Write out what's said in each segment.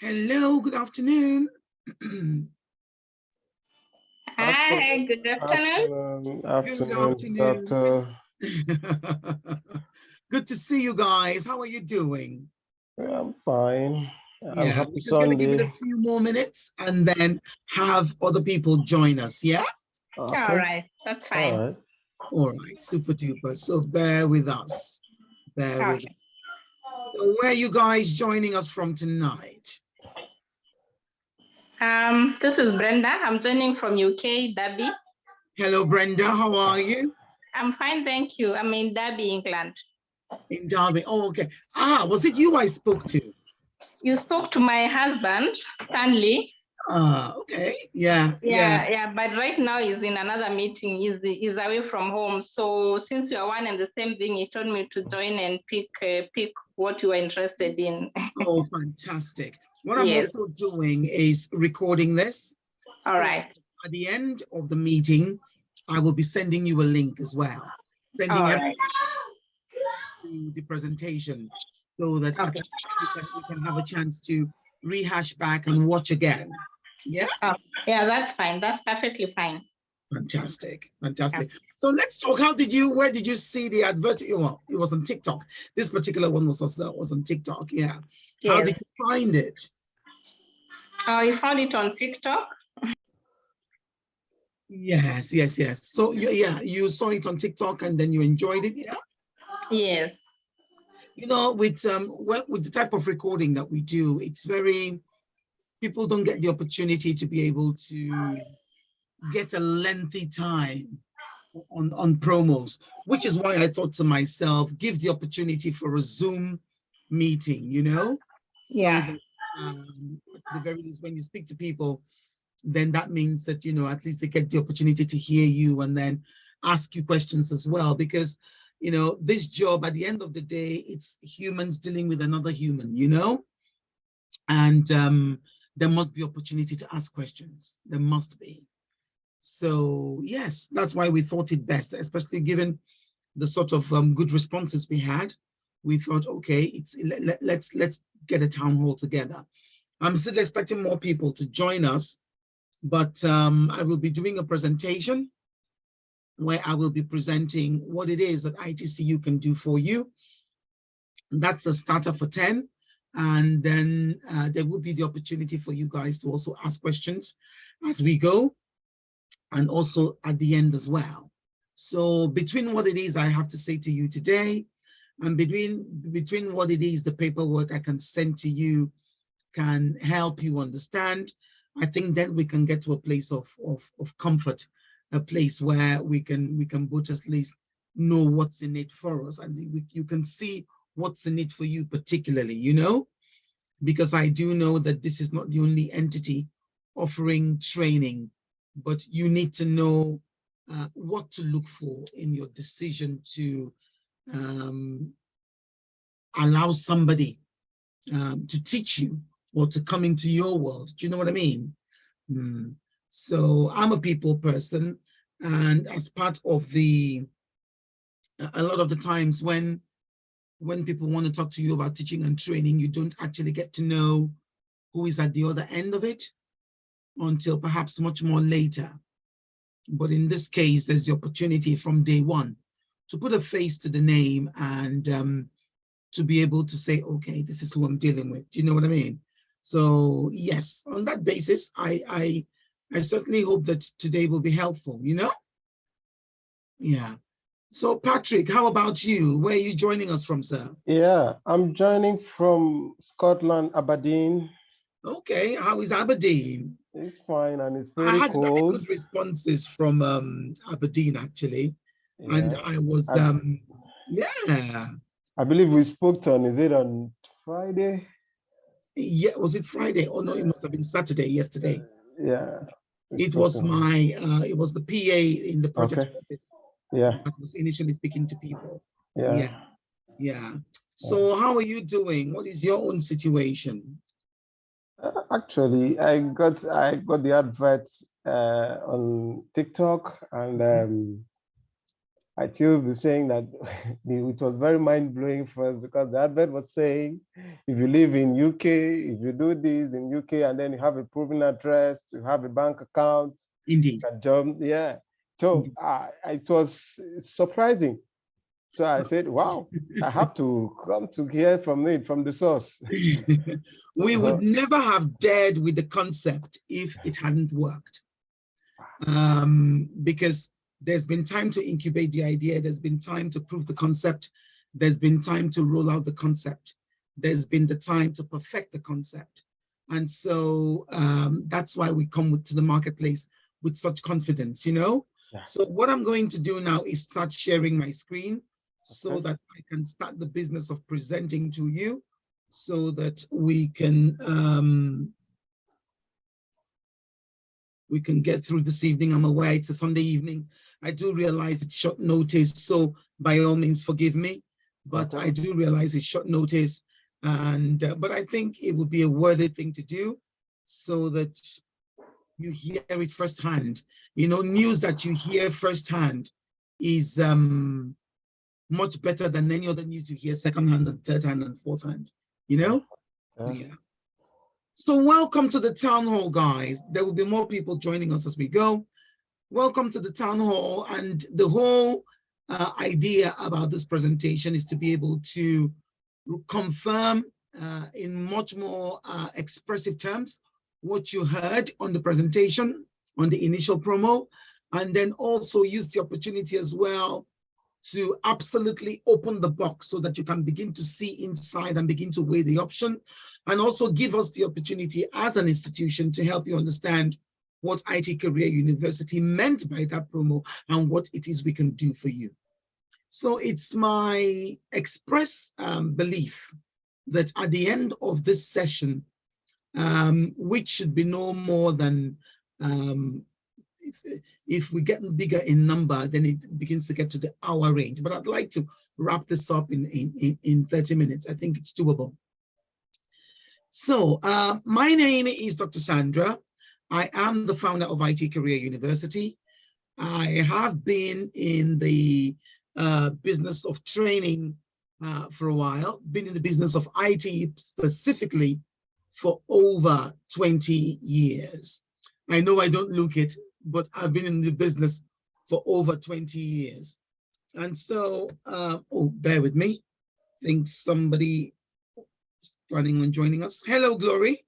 Hello, good afternoon. Hi, good afternoon. Good Afternoon, afternoon. Doctor. Good to see you guys. How are you doing? I'm fine. I'm Yeah, happy we're just going to give it a Sunday. few more minutes and then have other people join us. Yeah? All Okay. right, that's All fine. right. All right, super duper. So bear with us. Bear with us. Okay. So where are you guys joining us from tonight? This is Brenda. I'm joining from UK, Derby. Hello, Brenda. How are you? I'm fine, thank you. I'm in Derby, England. In Derby. Oh, okay. Was it you I spoke to? You spoke to my husband, Stanley. Okay. Yeah. Yeah. But right now he's in another meeting. He's away from home. So since you are one and the same thing, he told me to join and pick what you are interested in. Oh, fantastic. What I'm Yes. also doing is recording this. All So right. at the end of the meeting, I will be sending you a link as well. Sending All everything right. to the presentation so that Okay. we can have a chance to rehash back and watch again. Yeah? Oh, yeah, that's fine. That's perfectly fine. Fantastic. Fantastic. So let's talk. Where did you see the advert? Well, it was on TikTok. This particular one was on TikTok. Yeah. Yes. How did you find it? Oh, you found it on TikTok? Yes. So you saw it on TikTok and then you enjoyed it, yeah? Yes. You know, with the type of recording that we do, it's very, people don't get the opportunity to be able to get a lengthy time on promos, which is why I thought to myself, give the opportunity for a Zoom meeting, you know? Yeah. So that at the very least, when you speak to people, then that means that, you know, at least they get the opportunity to hear you and then ask you questions as well. Because, you know, this job, at the end of the day, it's humans dealing with another human, you know? And there must be opportunity to ask questions. There must be. So yes, that's why we thought it best, especially given the sort of good responses we had. We thought, okay, let's get a town hall together. I'm still expecting more people to join us, but I will be doing a presentation where I will be presenting what it is that ITCU can do for you. That's a starter for 10. And then there will be the opportunity for you guys to also ask questions as we go, and also at the end as well. So between what it is I have to say to you today, and between what it is the paperwork I can send to you can help you understand, I think then we can get to a place of comfort, a place where we can both at least know what's in it for us, and you can see what's in it for you particularly, you know, because I do know that this is not the only entity offering training, but you need to know what to look for in your decision to allow somebody to teach you or to come into your world. Do you know what I mean? So I'm a people person, and as part of a lot of the times when people want to talk to you about teaching and training, you don't actually get to know who is at the other end of it until perhaps much more later. But in this case, there's the opportunity from day one to put a face to the name and to be able to say, okay, this is who I'm dealing with. Do you know what I mean? So yes, on that basis, I certainly hope that today will be helpful, you know? Yeah. So Patrick, how about you? Where are you joining us from, sir? Yeah, I'm joining from Scotland, Aberdeen. Okay, how is Aberdeen? It's fine and it's I very had very cold. good responses from Aberdeen, actually. Yeah. And I was, yeah. I believe we spoke is it on Friday? Yeah, was it Friday? Oh no, it must have been Saturday, yesterday. Yeah. It was it was the PA in the project office. Yeah. I was initially speaking to people. Yeah. Yeah. So how are you doing? What is your own situation? Actually, I got the adverts on TikTok, and I still be saying that it was very mind-blowing for us because the advert was saying, if you live in UK, if you do this in UK, and then you have a proven address, you have a bank account, Indeed. a job, yeah. So it was surprising. So I said, wow, I have to come to hear from it, from the source. We would never have dared with the concept if it hadn't worked. Because there's been time to incubate the idea, there's been time to prove the concept, there's been time to roll out the concept, there's been the time to perfect the concept. And so that's why we come to the marketplace with such confidence, you know? Yeah. So what I'm going to do now is start sharing my screen so that I can start the business of presenting to you so that we can get through this evening. I'm aware it's a Sunday evening. I do realize it's short notice, so by all means forgive me, but I do realize it's short notice. And but I think it would be a worthy thing to do so that you hear it firsthand. You know, news that you hear firsthand is much better than any other news you hear secondhand and third hand and fourth hand, you know? Yeah. So welcome to the town hall, guys. There will be more people joining us as we go. Welcome to the town hall. And the whole idea about this presentation is to be able to confirm in much more expressive terms what you heard on the presentation, on the initial promo, and then also use the opportunity as well to absolutely open the box so that you can begin to see inside and begin to weigh the option, and also give us the opportunity as an institution to help you understand what IT Career University meant by that promo and what it is we can do for you. So it's my express belief that at the end of this session, which should be no more than if we get bigger in number, then it begins to get to the hour range. But I'd like to wrap this up in 30 minutes. I think it's doable. So my name is Dr. Sandra. I am the founder of IT Career University. I have been in the business of training for a while, been in the business of IT specifically for over 20 years. I know I don't look it, but I've been in the business for over 20 years. And so, oh, bear with me. I think somebody is planning on joining us. Hello, Glory.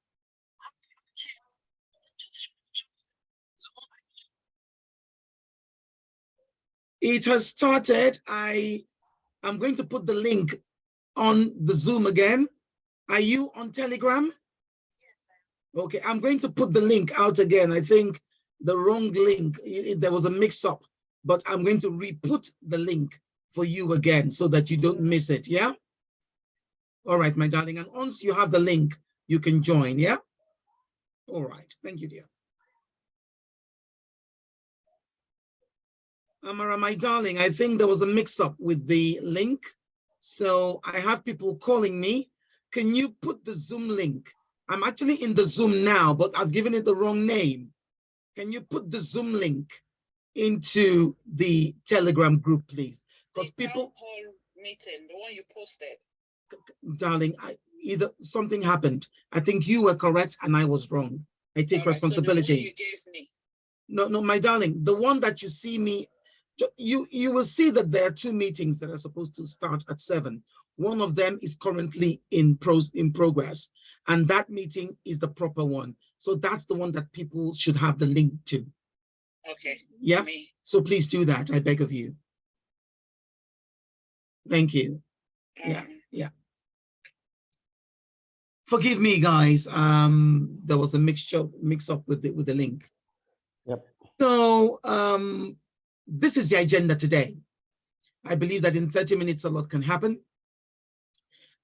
It has started. I'm going to put the link on the Zoom again. Are you on Telegram? Okay, I'm going to put the link out again. I think the wrong link, there was a mix-up, but I'm going to re-put the link for you again so that you don't miss it, yeah? All right, my darling, and once you have the link, you can join, yeah? All right, thank you, dear. Amara, my darling, I think there was a mix-up with the link. So I have people calling me. Can you put the Zoom link? I'm actually in the Zoom now, but I've given it the wrong name. Can you put the Zoom link into the Telegram group, please? Because people... town hall meeting, the one you posted. Darling, either something happened. I think you were correct and I was wrong. I take responsibility. So the one you gave me. No, my darling, the one that you see me, you will see that there are two meetings that are supposed to start at 7. One of them is currently in progress, and that meeting is the proper one. So that's the one that people should have the link to. Okay. Yeah. So please do that, I beg of you. Thank you. Yeah. Forgive me, guys. There was a mix-up with the link. Yep. So this is the agenda today. I believe that in 30 minutes a lot can happen.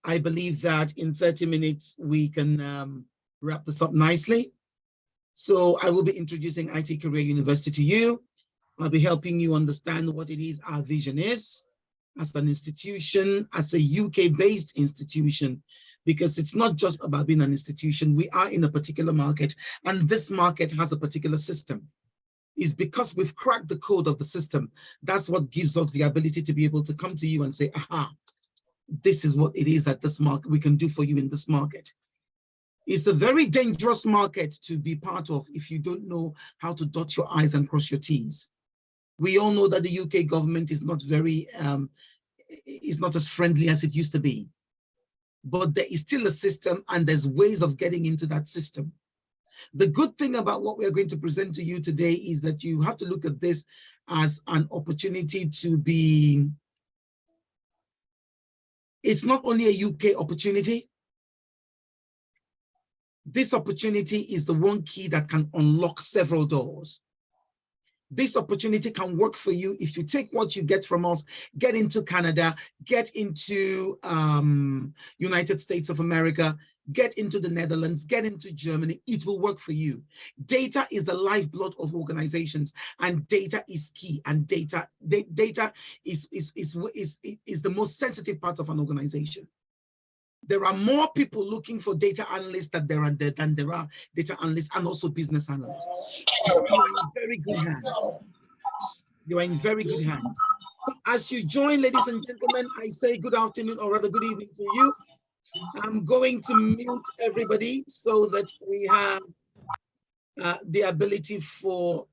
I believe that in 30 minutes we can wrap this up nicely. So I will be introducing IT Career University to you. I'll be helping you understand what it is our vision is as an institution, as a UK-based institution, because it's not just about being an institution. We are in a particular market, and this market has a particular system. is because we've cracked the code of the system. That's what gives us the ability to be able to come to you and say, aha, this is what it is at this market we can do for you in this market. It's a very dangerous market to be part of if you don't know how to dot your I's and cross your T's. We all know that the UK government is not very, is not as friendly as it used to be. But there is still a system and there's ways of getting into that system. The good thing about what we're going to present to you today is that you have to look at this as an opportunity to be, it's not only a UK opportunity. This opportunity is the one key that can unlock several doors. This opportunity can work for you if you take what you get from us, get into Canada, get into United States of America, get into the Netherlands, get into Germany. It will work for you. Data is the lifeblood of organizations, and data is key. And data is the most sensitive part of an organization. There are more people looking for data analysts than there are data analysts and also business analysts. You are in very good hands. You are in very good hands. As you join, ladies and gentlemen, I say good afternoon or rather good evening to you. I'm going to mute everybody so that we have the ability for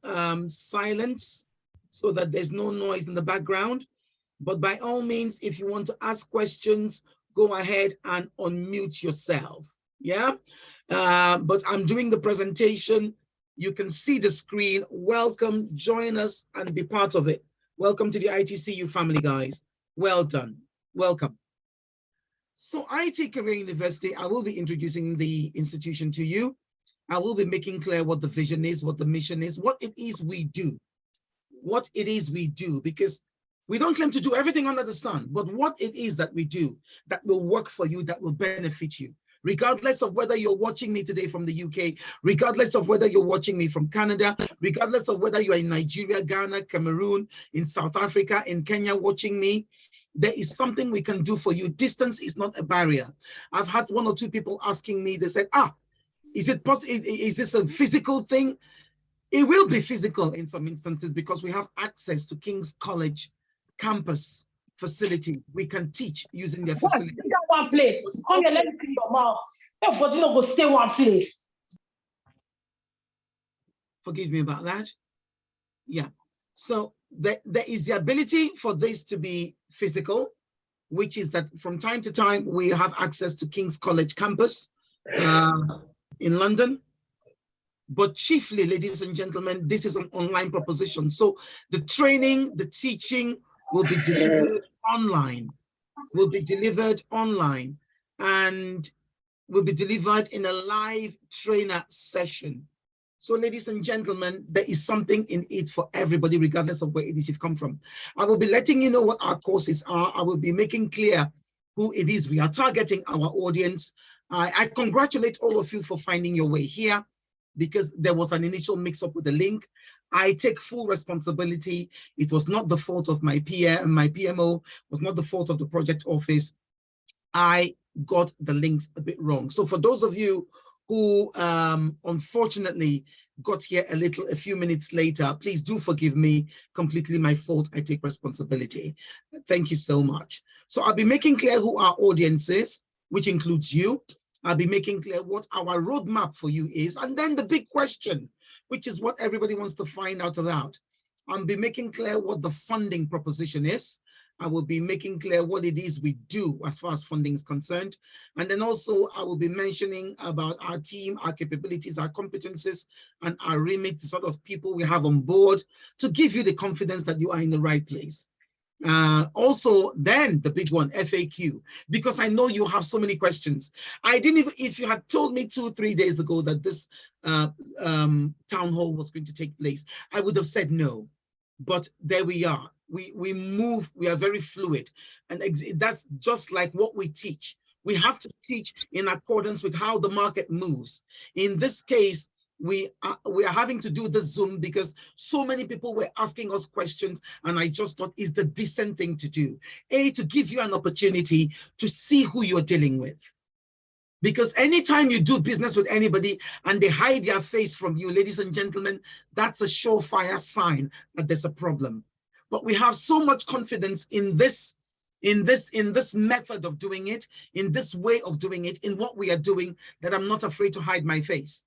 silence so that there's no noise in the background. But by all means, if you want to ask questions, go ahead and unmute yourself. Yeah, but I'm doing the presentation. You can see the screen. Welcome, join us and be part of it. Welcome to the ITCU family, guys. Well done. Welcome. So IT Career University, I will be introducing the institution to you. I will be making clear what the vision is, what the mission is, what it is we do. What it is we do, because we don't claim to do everything under the sun, but what it is that we do that will work for you, that will benefit you, regardless of whether you're watching me today from the UK, regardless of whether you're watching me from Canada, regardless of whether you're in Nigeria, Ghana, Cameroon, in South Africa, in Kenya watching me, there is something we can do for you. Distance is not a barrier. I've had 1 or 2 people asking me, they said, is it possible? Is this a physical thing? It will be physical in some instances because we have access to King's College campus facility. We can teach using their facility. One place. Come here, let me clean your mouth. Everybody not go stay one place. Forgive me about that. Yeah. So there is the ability for this to be physical, which is that from time to time we have access to King's College campus in London. But chiefly, ladies and gentlemen, this is an online proposition. So the training, the teaching will be delivered online, and will be delivered in a live trainer session. So ladies and gentlemen, there is something in it for everybody, regardless of where it is you've come from. I will be letting you know what our courses are. I will be making clear who it is we are targeting, our audience. I congratulate all of you for finding your way here, because there was an initial mix-up with the link. I take full responsibility. It was not the fault of my PMO, was not the fault of the project office. I got the links a bit wrong. So for those of you who unfortunately got here a few minutes later, please do forgive me. Completely my fault. I take responsibility. Thank you so much. So I'll be making clear who our audience is, which includes you. I'll be making clear what our roadmap for you is. And then the big question, which is what everybody wants to find out about. I'll be making clear what the funding proposition is. I will be making clear what it is we do as far as funding is concerned. And then also I will be mentioning about our team, our capabilities, our competencies, and our remit, the sort of people we have on board to give you the confidence that you are in the right place. Also, then the big one, FAQ, because I know you have so many questions. I didn't even, if you had told me 2 or 3 days ago that this town hall was going to take place, I would have said no. But there we are. We move, we are very fluid. And that's just like what we teach. We have to teach in accordance with how the market moves. In this case, we are having to do the Zoom because so many people were asking us questions, and I just thought it's the decent thing to do. To give you an opportunity to see who you're dealing with. Because anytime you do business with anybody and they hide their face from you, ladies and gentlemen, that's a surefire sign that there's a problem. But we have so much confidence in this method of doing it, in this way of doing it, in what we are doing, that I'm not afraid to hide my face.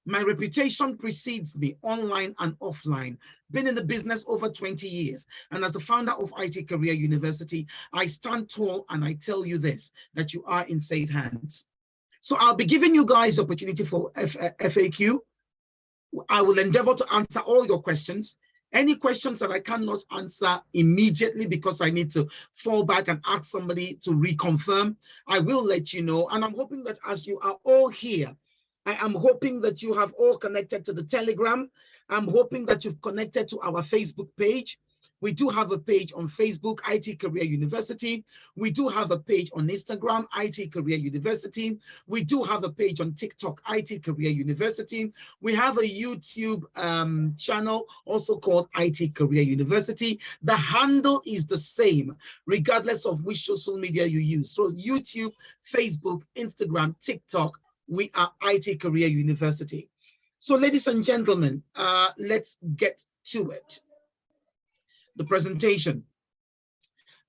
My reputation precedes me online and offline. Been in the business over 20 years. And as the founder of IT Career University, I stand tall and I tell you this, that you are in safe hands. So I'll be giving you guys opportunity for FAQ. I will endeavor to answer all your questions. Any questions that I cannot answer immediately because I need to fall back and ask somebody to reconfirm, I will let you know. And I'm hoping that as you are all here, I am hoping that you have all connected to the Telegram. I'm hoping that you've connected to our Facebook page. We do have a page on Facebook, IT Career University. We do have a page on Instagram, IT Career University. We do have a page on TikTok, IT Career University. We have a YouTube channel also called IT Career University. The handle is the same, regardless of which social media you use. So YouTube, Facebook, Instagram, TikTok, we are IT Career University. So ladies and gentlemen, let's get to it. The presentation.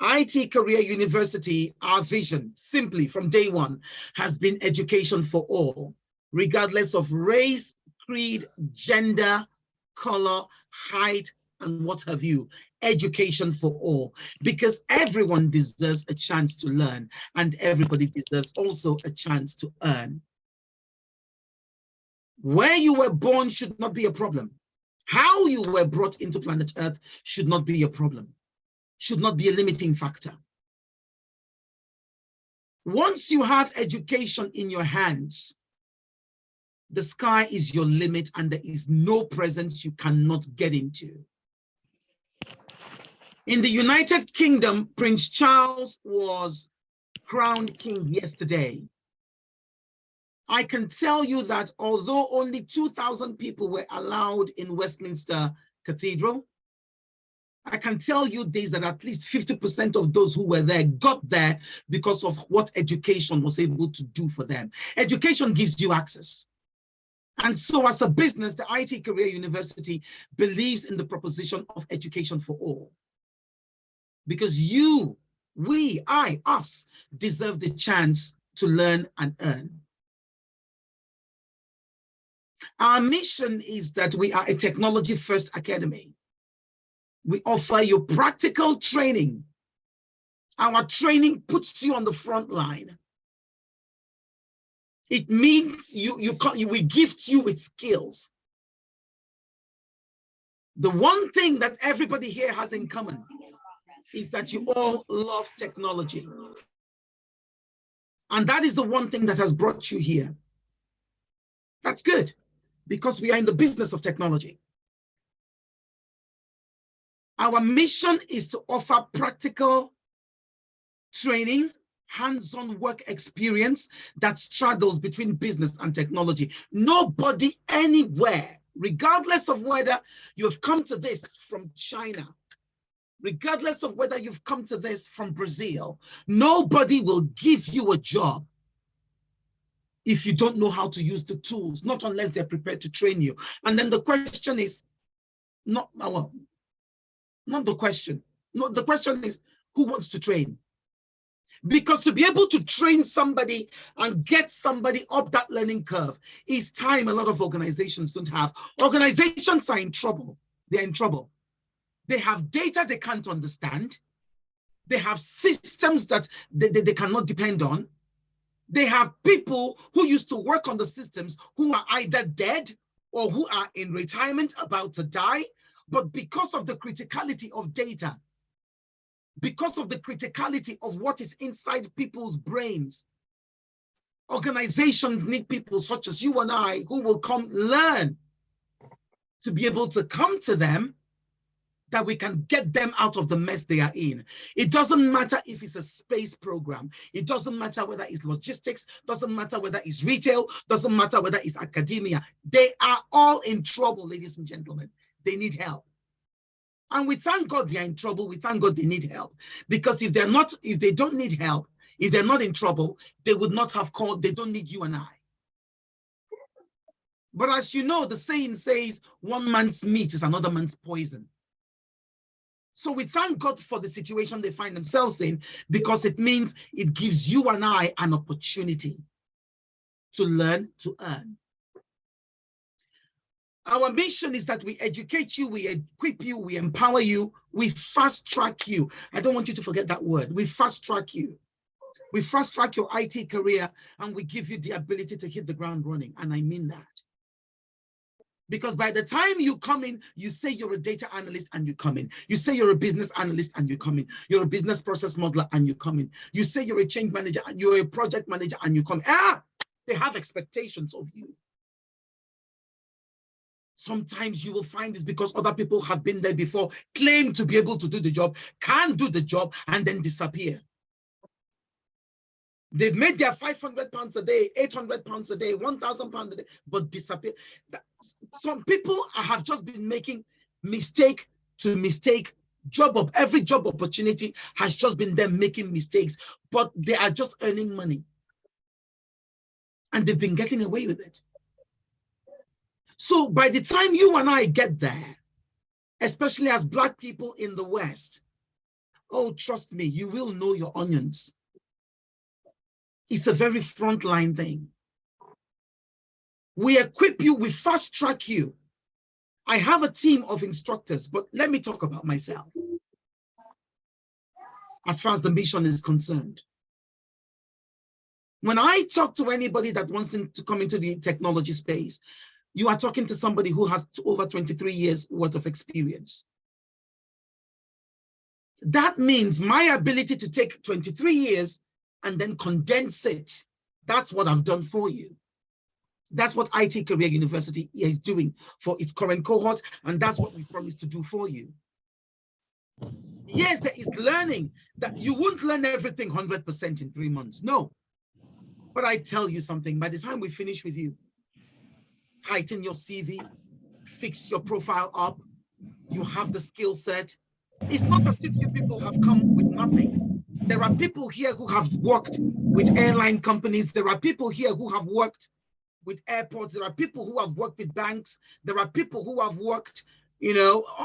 IT Career University, our vision, simply from day one, has been education for all, regardless of race, creed, gender, color, height, and what have you. Education for all, because everyone deserves a chance to learn, and everybody deserves also a chance to earn. Where you were born should not be a problem. How you were brought into planet Earth should not be a problem, should not be a limiting factor. Once you have education in your hands, the sky is your limit and there is no presence you cannot get into. In the United Kingdom, Prince Charles was crowned king yesterday. I can tell you that although only 2,000 people were allowed in Westminster Cathedral, I can tell you this, that at least 50% of those who were there got there because of what education was able to do for them. Education gives you access. And so as a business, the IT Career University believes in the proposition of education for all. Because you, we, I, us, deserve the chance to learn and earn. Our mission is that we are a technology-first academy. We offer you practical training. Our training puts you on the front line. It means we gift you with skills. The one thing that everybody here has in common is that you all love technology. And that is the one thing that has brought you here. That's good, because we are in the business of technology. Our mission is to offer practical training, hands-on work experience that straddles between business and technology. Nobody anywhere, regardless of whether you have come to this from China, regardless of whether you've come to this from Brazil, nobody will give you a job if you don't know how to use the tools, not unless they're prepared to train you. And then the question is, the question is, who wants to train? Because to be able to train somebody and get somebody up that learning curve is time a lot of organizations don't have. Organizations are in trouble. They're in trouble. They have data they can't understand. They have systems that they cannot depend on. They have people who used to work on the systems who are either dead or who are in retirement about to die. But because of the criticality of data, because of the criticality of what is inside people's brains, organizations need people such as you and I who will come learn to be able to come to them, that we can get them out of the mess they are in. It doesn't matter if it's a space program. It doesn't matter whether it's logistics, doesn't matter whether it's retail, doesn't matter whether it's academia. They are all in trouble, ladies and gentlemen. They need help. And we thank God they are in trouble. We thank God they need help. Because if they don't need help, If they're not in trouble, they would not have called. They don't need you and I. But as you know, the saying says, one man's meat is another man's poison. So we thank God for the situation they find themselves in, because it means it gives you and I an opportunity to learn, to earn. Our mission is that we educate you, we equip you, we empower you, we fast track you. I don't want you to forget that word. We fast track you. We fast track your IT career, and we give you the ability to hit the ground running. And I mean that. Because by the time you come in, you say you're a data analyst and you come in. You say you're a business analyst and you come in. You're a business process modeler and you come in. You say you're a change manager and you're a project manager and you come in. They have expectations of you. Sometimes you will find it's because other people have been there before, claim to be able to do the job, can't do the job, and then disappear. They've made their £500 a day, £800 a day, £1,000 a day, but disappear. Some people have just been making mistake to mistake. Every job opportunity has just been them making mistakes, but they are just earning money. And they've been getting away with it. So by the time you and I get there, especially as Black people in the West, oh, trust me, you will know your onions. It's a very frontline thing. We equip you, we fast track you. I have a team of instructors, but let me talk about myself as far as the mission is concerned. When I talk to anybody that wants to come into the technology space, you are talking to somebody who has over 23 years worth of experience. That means my ability to take 23 years and then condense it. That's what I've done for you. That's what IT Career University is doing for its current cohort, and that's what we promise to do for you. Yes, there is learning. That you won't learn everything 100% in 3 months, no. But I tell you something, by the time we finish with you, tighten your CV, fix your profile up, you have the skill set. It's not as if you people have come with nothing. There are people here who have worked with airline companies. There are people here who have worked with airports. There are people who have worked with banks. There are people who have worked,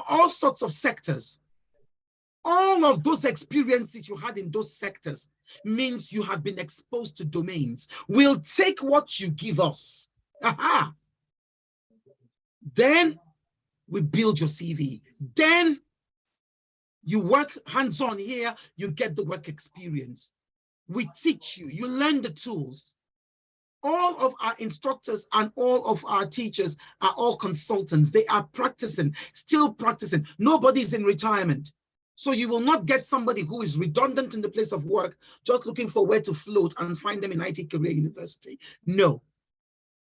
all sorts of sectors. All of those experiences you had in those sectors means you have been exposed to domains. We'll take what you give us. Aha. Then we build your CV. Then you work hands-on here, you get the work experience. We teach you, you learn the tools. All of our instructors and all of our teachers are all consultants. They are practicing, still practicing. Nobody's in retirement. So you will not get somebody who is redundant in the place of work, just looking for where to float and find them in IT Career University. No.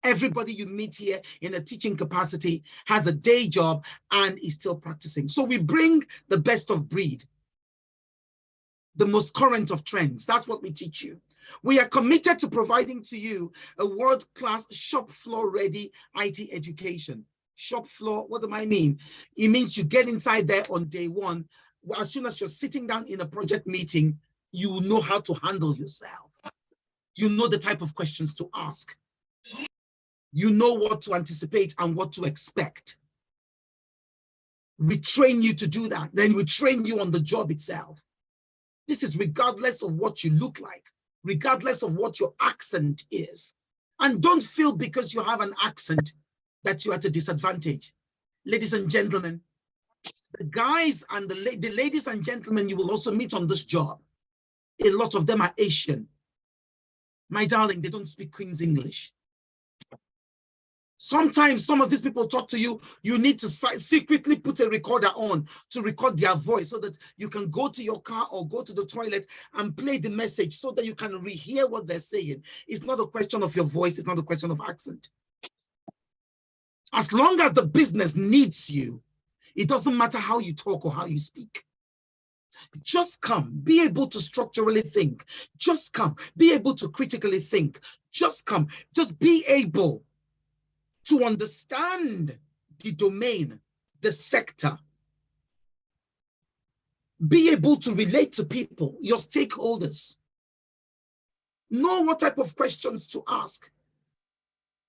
Everybody you meet here in a teaching capacity has a day job and is still practicing. So we bring the best of breed, the most current of trends. That's what we teach you. We are committed to providing to you a world-class shop floor ready IT education. Shop floor, what do I mean? It means you get inside there on day one. As soon as you're sitting down in a project meeting, you will know how to handle yourself. You know the type of questions to ask. You know what to anticipate and what to expect. We train you to do that. Then we train you on the job itself. This is regardless of what you look like, regardless of what your accent is. And don't feel because you have an accent that you're at a disadvantage. Ladies and gentlemen, the guys and the ladies and gentlemen you will also meet on this job, a lot of them are Asian. My darling, they don't speak Queen's English. Sometimes some of these people talk to you, you need to secretly put a recorder on to record their voice so that you can go to your car or go to the toilet and play the message so that you can rehear what they're saying. It's not a question of your voice, it's not a question of accent. As long as the business needs you, it doesn't matter how you talk or how you speak. Just come, be able to structurally think. Just come, be able to critically think. Just come, just be able to understand the domain, the sector. Be able to relate to people, your stakeholders. Know what type of questions to ask.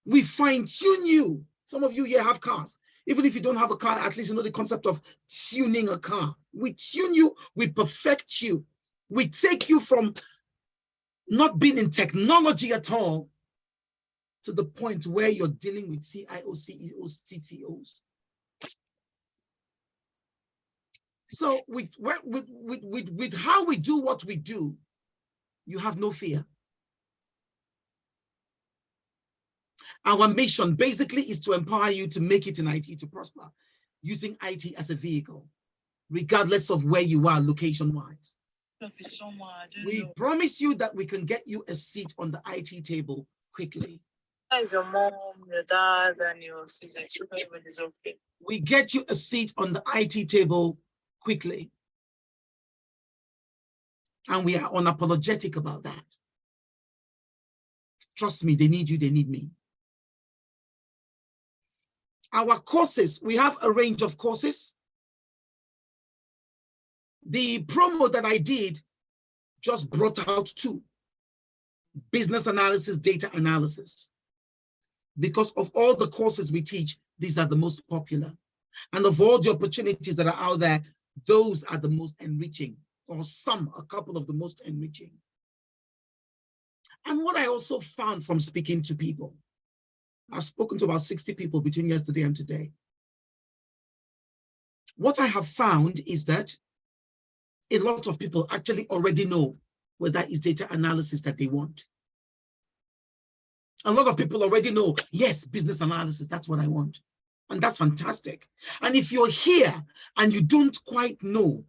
We fine tune you. Some of you here have cars. Even if you don't have a car, at least you know the concept of tuning a car. We tune you, we perfect you. We take you from not being in technology at all to the point where you're dealing with CIOs, CEOs, CTOs. So with how we do what we do, you have no fear. Our mission basically is to empower you to make it in IT, to prosper, using IT as a vehicle, regardless of where you are location-wise. We promise you that we can get you a seat on the IT table quickly. Is your mom, your dad, and your siblings? Everyone is okay. We get you a seat on the IT table quickly. And we are unapologetic about that. Trust me, they need you, they need me. Our courses, we have a range of courses. The promo that I did just brought out 2: business analysis, data analysis. Because of all the courses we teach, these are the most popular. And of all the opportunities that are out there, those are the most enriching, or a couple of the most enriching. And what I also found from speaking to people, I've spoken to about 60 people between yesterday and today. What I have found is that a lot of people actually already know whether it's data analysis that they want. A lot of people already know, yes, business analysis, that's what I want. And that's fantastic. And if you're here and you don't quite know,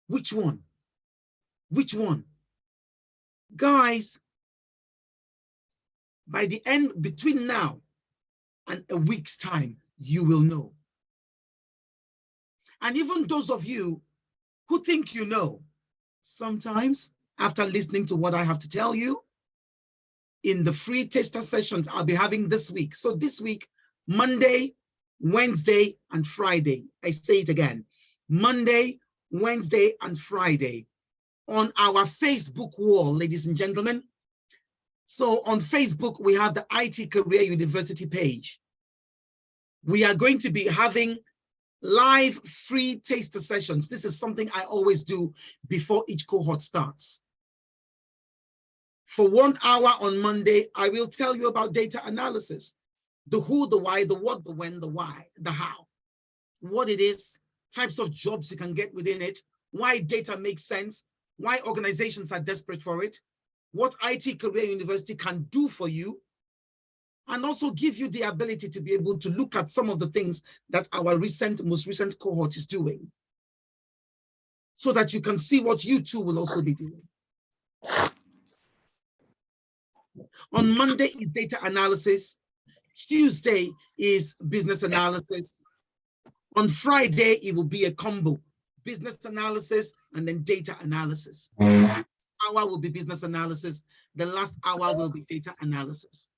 which one? Which one? Guys, by the end, between now and a week's time, you will know. And even those of you who think you know, sometimes after listening to what I have to tell you, in the free taster sessions I'll be having this week. So this week, Monday, Wednesday, and Friday. I say it again, Monday, Wednesday, and Friday on our Facebook wall, ladies and gentlemen. So on Facebook, we have the IT Career University page. We are going to be having live free taster sessions. This is something I always do before each cohort starts. For 1 hour on Monday, I will tell you about data analysis, the who, the why, the what, the when, the why, the how, what it is, types of jobs you can get within it, why data makes sense, why organizations are desperate for it, what IT Career University can do for you, and also give you the ability to be able to look at some of the things that our most recent cohort is doing, so that you can see what you too will also be doing. On Monday is data analysis. Tuesday is business analysis. On Friday, it will be a combo, business analysis and then data analysis. Hour will be business analysis. The last hour will be data analysis.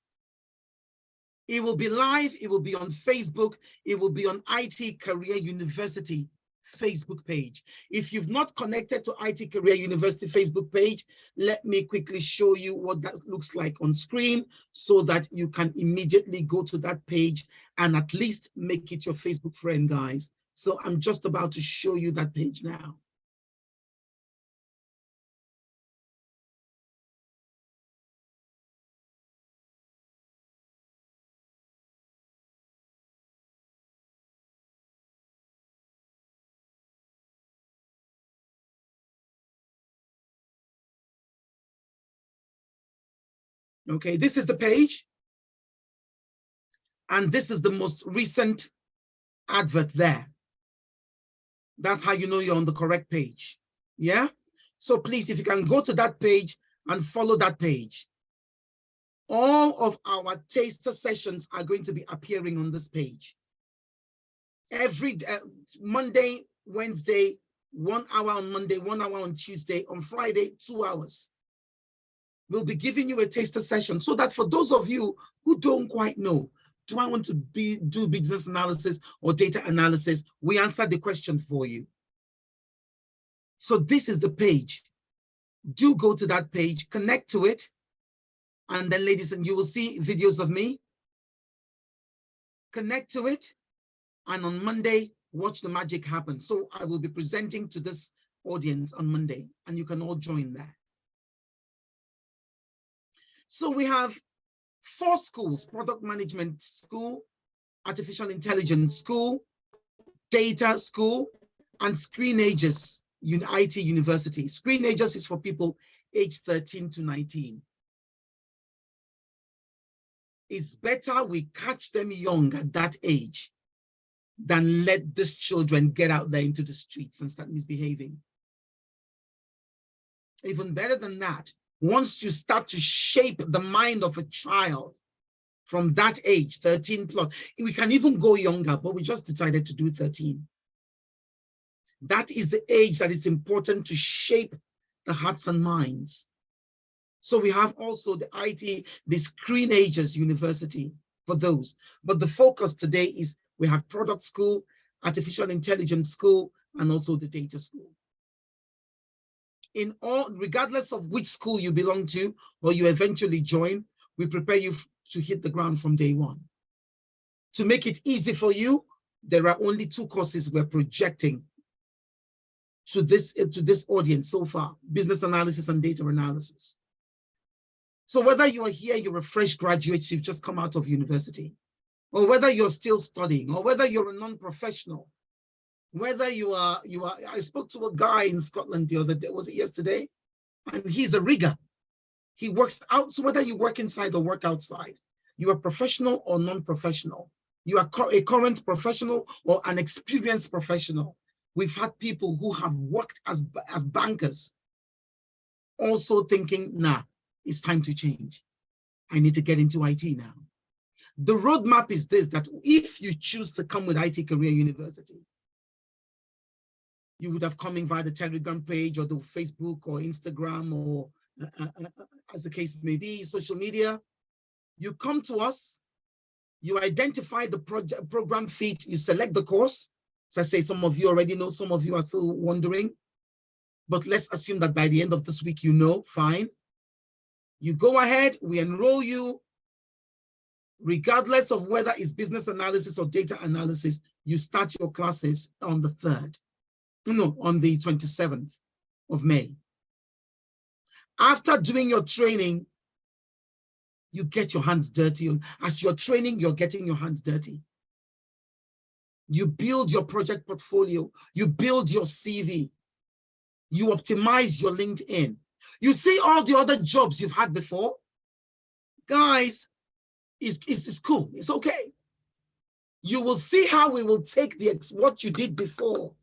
It will be live. It will be on Facebook. It will be on IT Career University Facebook page. If you've not connected to IT Career University Facebook page, let me quickly show you what that looks like on screen so that you can immediately go to that page and at least make it your Facebook friend, guys. So I'm just about to show you that page now. Okay, this is the page. And this is the most recent advert there. That's how you know you're on the correct page. Yeah? So please, if you can go to that page and follow that page. All of our taster sessions are going to be appearing on this page. Every Monday, Wednesday, 1 hour on Monday, 1 hour on Tuesday, on Friday, 2 hours. We'll be giving you a taster session so that for those of you who don't quite know, do I want to do business analysis or data analysis? We answer the question for you. So this is the page. do go to that page, connect to it, and then ladies, and you will see videos of me. Connect to it, and on Monday, watch the magic happen. So I will be presenting to this audience on Monday, and you can all join there. So we have 4 schools: product management school, artificial intelligence school, data school, and Screenagers IT University. Screenagers is for people aged 13 to 19. It's better we catch them young at that age than let these children get out there into the streets and start misbehaving. Even better than that, once you start to shape the mind of a child from that age, 13 plus, we can even go younger, but we just decided to do 13. That is the age that is important to shape the hearts and minds. So we have also the Screenagers University for those. But the focus today is we have product school, artificial intelligence school, and also the data school. In all, regardless of which school you belong to or you eventually join, we prepare you to hit the ground from day one. To make it easy for you, there are only 2 courses we're projecting to this audience so far: business analysis and data analysis. So whether you are here, you're a fresh graduate, you've just come out of university, or whether you're still studying, or whether you're a non-professional, whether I spoke to a guy in Scotland the other day, was it yesterday? And he's a rigger. He works out, so whether you work inside or work outside, you are professional or non-professional, you are a current professional or an experienced professional. We've had people who have worked as bankers also thinking, nah, it's time to change. I need to get into IT now. The roadmap is this, that if you choose to come with IT Career University, you would have come in via the Telegram page or the Facebook or Instagram or as the case may be, social media. You come to us, you identify the program fit, you select the course. As I say, some of you already know, some of you are still wondering, but let's assume that by the end of this week, you know, fine. You go ahead, we enroll you, regardless of whether it's business analysis or data analysis. You start your classes on the 3rd. No, on the 27th of May. After doing your training, you get your hands dirty. As you're training, you're getting your hands dirty. You build your project portfolio. You build your CV. You optimize your LinkedIn. You see all the other jobs you've had before? Guys, it's cool. It's okay. You will see how we will take what you did before.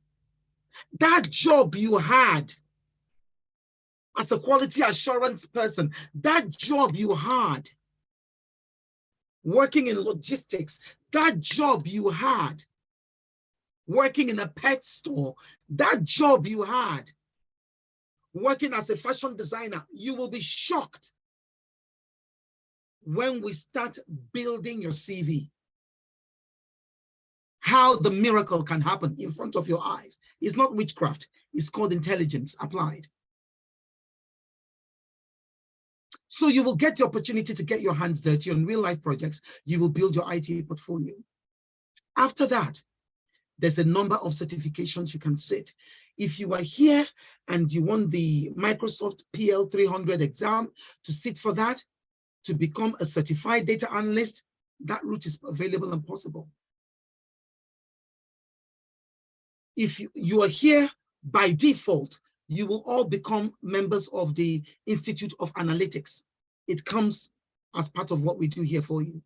That job you had as a quality assurance person, that job you had working in logistics, that job you had working in a pet store, that job you had working as a fashion designer, you will be shocked when we start building your CV. How the miracle can happen in front of your eyes. It's not witchcraft, it's called intelligence applied. So you will get the opportunity to get your hands dirty on real life projects. You will build your IT portfolio. After that, there's a number of certifications you can sit. If you are here and you want the Microsoft PL300 exam to sit for that, to become a certified data analyst, that route is available and possible. If you are here by default, you will all become members of the Institute of Analytics. It comes as part of what we do here for you.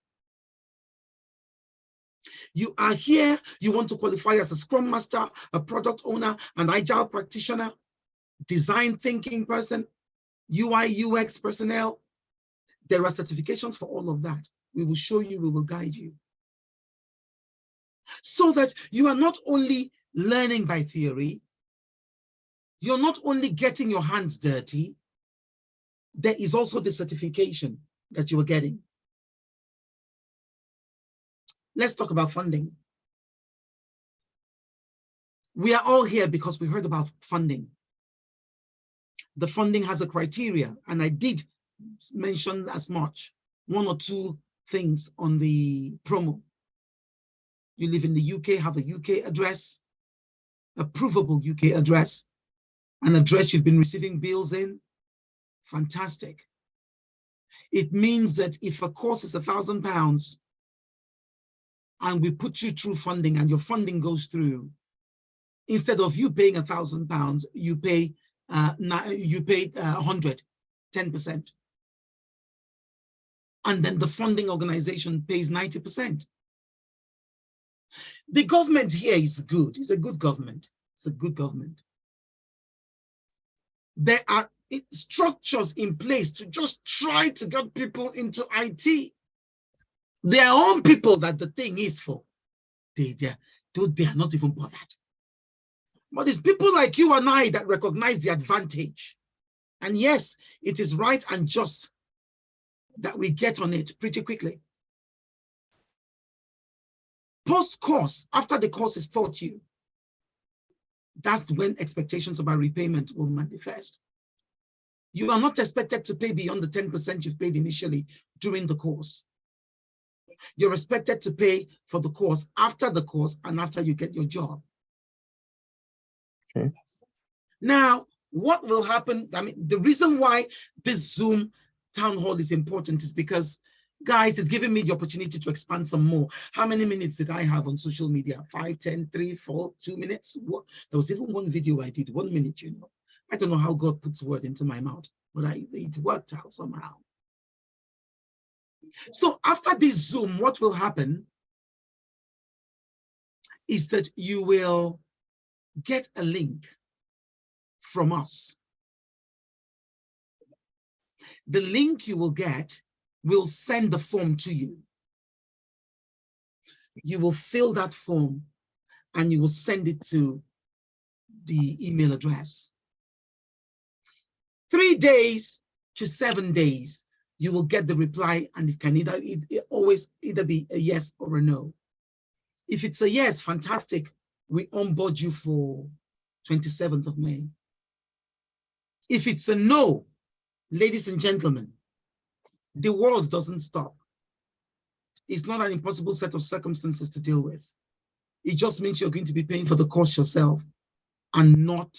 You are here, you want to qualify as a Scrum Master, a product owner, an Agile practitioner, design thinking person, UI, UX personnel. There are certifications for all of that. We will show you, we will guide you. So that you are not only learning by theory, you're not only getting your hands dirty, there is also the certification that you are getting. Let's talk about funding. We are all here because we heard about funding. the funding has a criteria, and I did mention as much, 1 or 2 things on the promo. You live in the UK, have a UK address, a provable UK address, an address you've been receiving bills in. Fantastic. It means that if a course is £1,000 and we put you through funding and your funding goes through, instead of you paying £1,000, you pay 100, 10%. And then the funding organization pays 90%. The government here is good. It's a good government. It's a good government. There are structures in place to just try to get people into IT. Their own people that the thing is for. They are not even bothered. But it's people like you and I that recognize the advantage. And yes, it is right and just that we get on it pretty quickly. Post-course, after the course is taught you, that's when expectations about repayment will manifest. You are not expected to pay beyond the 10% you've paid initially during the course. You're expected to pay for the course after the course and after you get your job. Okay. Now, what will happen? I mean, the reason why this Zoom town hall is important is because, guys, it's giving me the opportunity to expand some more. How many minutes did I have on social media? 5, 10, 3, 4, 2 minutes? What? There was even one video I did, 1 minute, you know. I don't know how God puts word into my mouth, but it worked out somehow. So after this Zoom, what will happen is that you will get a link from us. The link you will get will send the form to you. You will fill that form and you will send it to the email address. 3 days to 7 days, you will get the reply, and it can always either be a yes or a no. If it's a yes, fantastic. We onboard you for 27th of May. If it's a no, ladies and gentlemen, the world doesn't stop. It's not an impossible set of circumstances to deal with. It just means you're going to be paying for the course yourself and not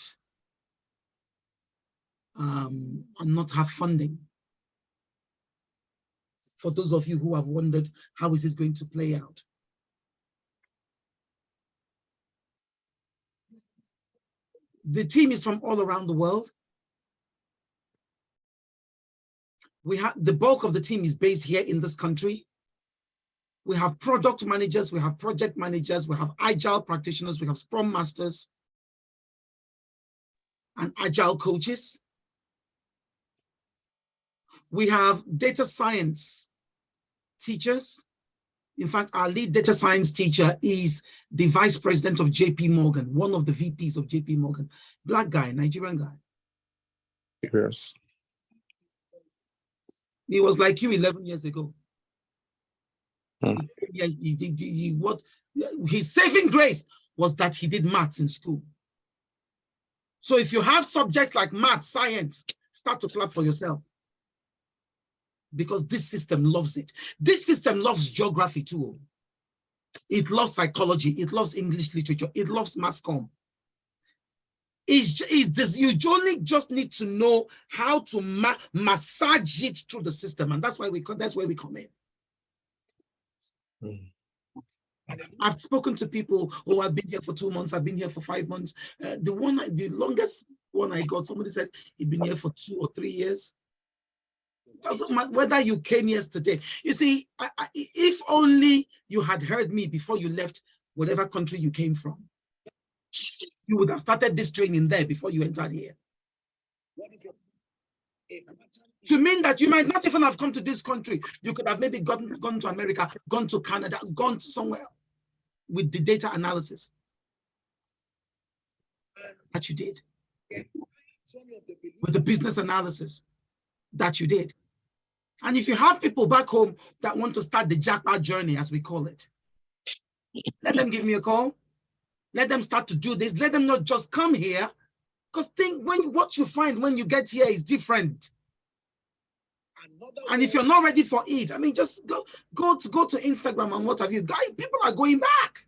have funding. For those of you who have wondered, how is this going to play out? The team is from all around the world. We have the bulk of the team is based here in this country. We have product managers, we have project managers, we have agile practitioners, we have scrum masters and agile coaches. We have data science teachers. In fact, our lead data science teacher is the vice president of JP Morgan, one of the VPs of JP Morgan, black guy, Nigerian guy. Yes. He was like you 11 years ago. Hmm. His saving grace was that he did maths in school. So if you have subjects like math, science, start to clap for yourself. Because this system loves it. This system loves geography too. It loves psychology. It loves English literature. It loves mass comm. You only just need to know how to massage it through the system, and that's why that's where we come in. I've spoken to people who have been here for 2 months. I've been here for 5 months. The longest one I got, somebody said he'd been here for 2 or 3 years. Doesn't matter whether you came yesterday. You see, if only you had heard me before you left whatever country you came from, you would have started this training there before you entered here. To mean that you might not even have come to this country. You could have maybe gone to America, gone to Canada, gone to somewhere with the data analysis that you did, with the business analysis that you did. And if you have people back home that want to start the jackpot journey, as we call it, let them give me a call. Let them start to do this. Let them not just come here Because think what you find when you get here is different. And if you're not ready for it, I mean, just go to Instagram and what have you. Guys, people are going back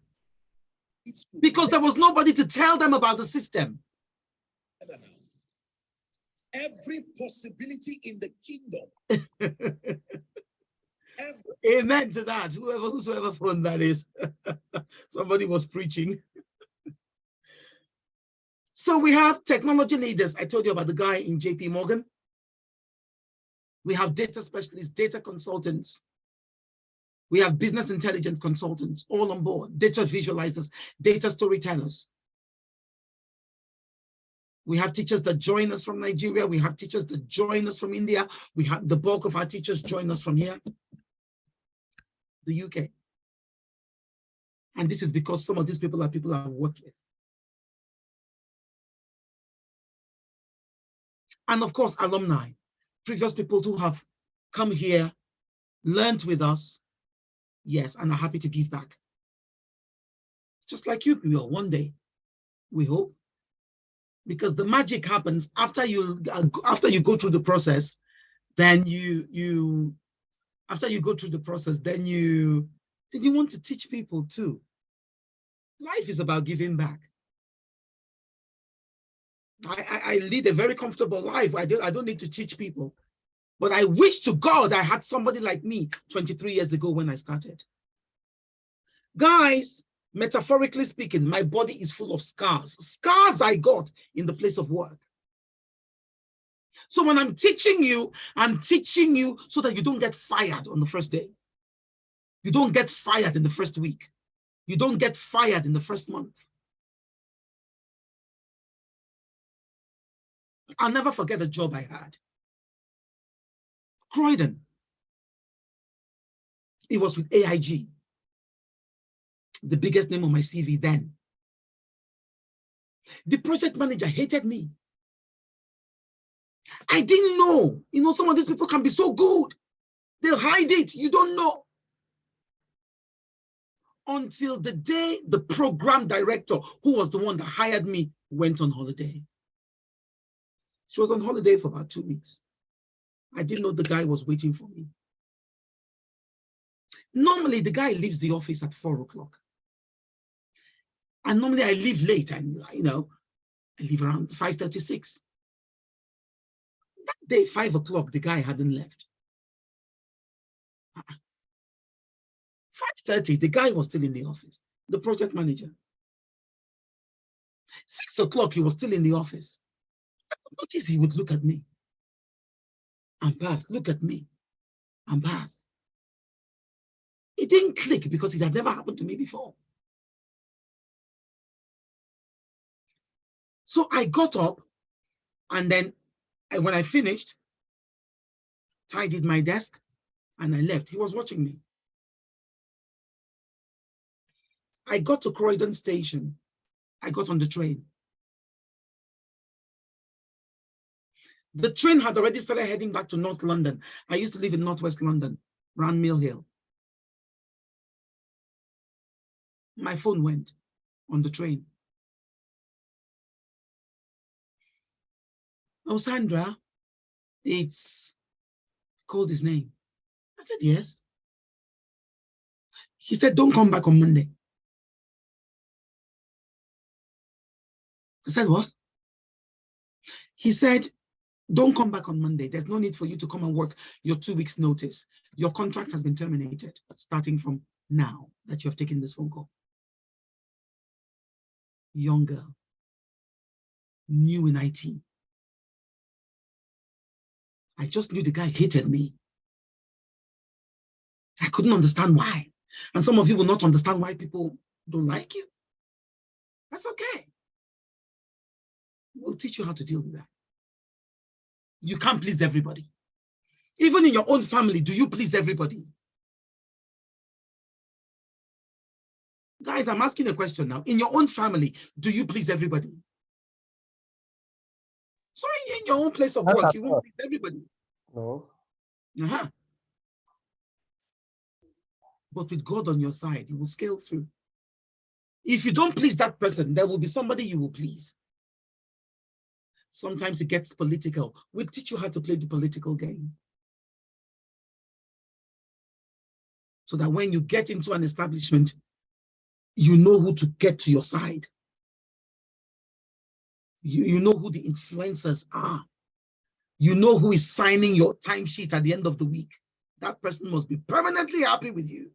because there was nobody to tell them about the system. Every possibility in the kingdom. Amen to that. Whosoever phone that is. Somebody was preaching. So we have technology leaders. I told you about the guy in JP Morgan. We have data specialists, data consultants. We have business intelligence consultants all on board, data visualizers, data storytellers. We have teachers that join us from Nigeria. We have teachers that join us from India. We have the bulk of our teachers join us from here, the UK. And this is because some of these people are people I've worked with. And of course, alumni, previous people who have come here, learned with us, yes, and are happy to give back. Just like you will one day, we hope. Because the magic happens after you go through the process, then you want to teach people too. Life is about giving back. I lead a very comfortable life. I don't need to teach people, but I wish to God I had somebody like me 23 years ago when I started. Guys, metaphorically speaking, my body is full of scars. Scars I got in the place of work. So when I'm teaching you so that you don't get fired on the first day. You don't get fired in the first week. You don't get fired in the first month. I'll never forget the job I had. Croydon. It was with AIG. The biggest name on my CV then. The project manager hated me. I didn't know. You know, some of these people can be so good. They'll hide it. You don't know. Until the day the program director, who was the one that hired me, went on holiday. She was on holiday for about 2 weeks. I didn't know the guy was waiting for me. Normally, the guy leaves the office at 4 o'clock. And normally I leave late, and I leave around 5:36. That day, 5 o'clock, the guy hadn't left. 5:30, the guy was still in the office, the project manager. 6 o'clock, he was still in the office. I noticed he would look at me and pass, look at me and pass. It didn't click because it had never happened to me before. So I got up, and then when I finished, tidied my desk, and I left. He was watching me. I got to Croydon Station. I got on the train. The train had already started heading back to North London. I used to live in Northwest London, around Mill Hill. My phone went on the train. Oh, Sandra, it's called his name. I said, yes. He said, don't come back on Monday. I said, what? He said, don't come back on Monday. There's no need for you to come and work your 2 weeks notice. Your contract has been terminated starting from now that you have taken this phone call. Young girl, new in IT. I just knew the guy hated me. I couldn't understand why. And some of you will not understand why people don't like you. That's okay. We'll teach you how to deal with that. You can't please everybody. Even in your own family, do you please everybody? Guys, I'm asking a question now. In your own family, do you please everybody? So in your own place of work, you won't please everybody. No. But with God on your side, you will scale through. If you don't please that person, there will be somebody you will please. Sometimes it gets political. We teach you how to play the political game. So that when you get into an establishment, you know who to get to your side. You know who the influencers are. You know who is signing your timesheet at the end of the week. That person must be permanently happy with you.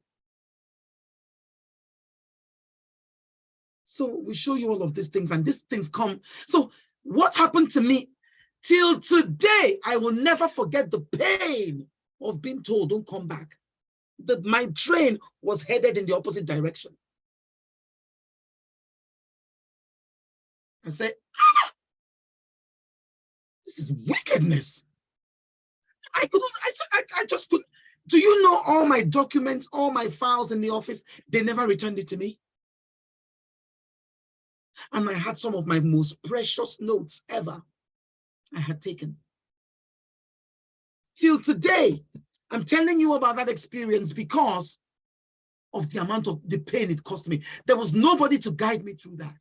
So we show you all of these things, and these things come. So what happened to me till today, I will never forget the pain of being told, don't come back. That my train was headed in the opposite direction. I said, ah, this is wickedness. I just couldn't. Do you know all my documents, all my files in the office, they never returned it to me. And I had some of my most precious notes ever I had taken. Till today, I'm telling you about that experience because of the amount of the pain it cost me. There was nobody to guide me through that.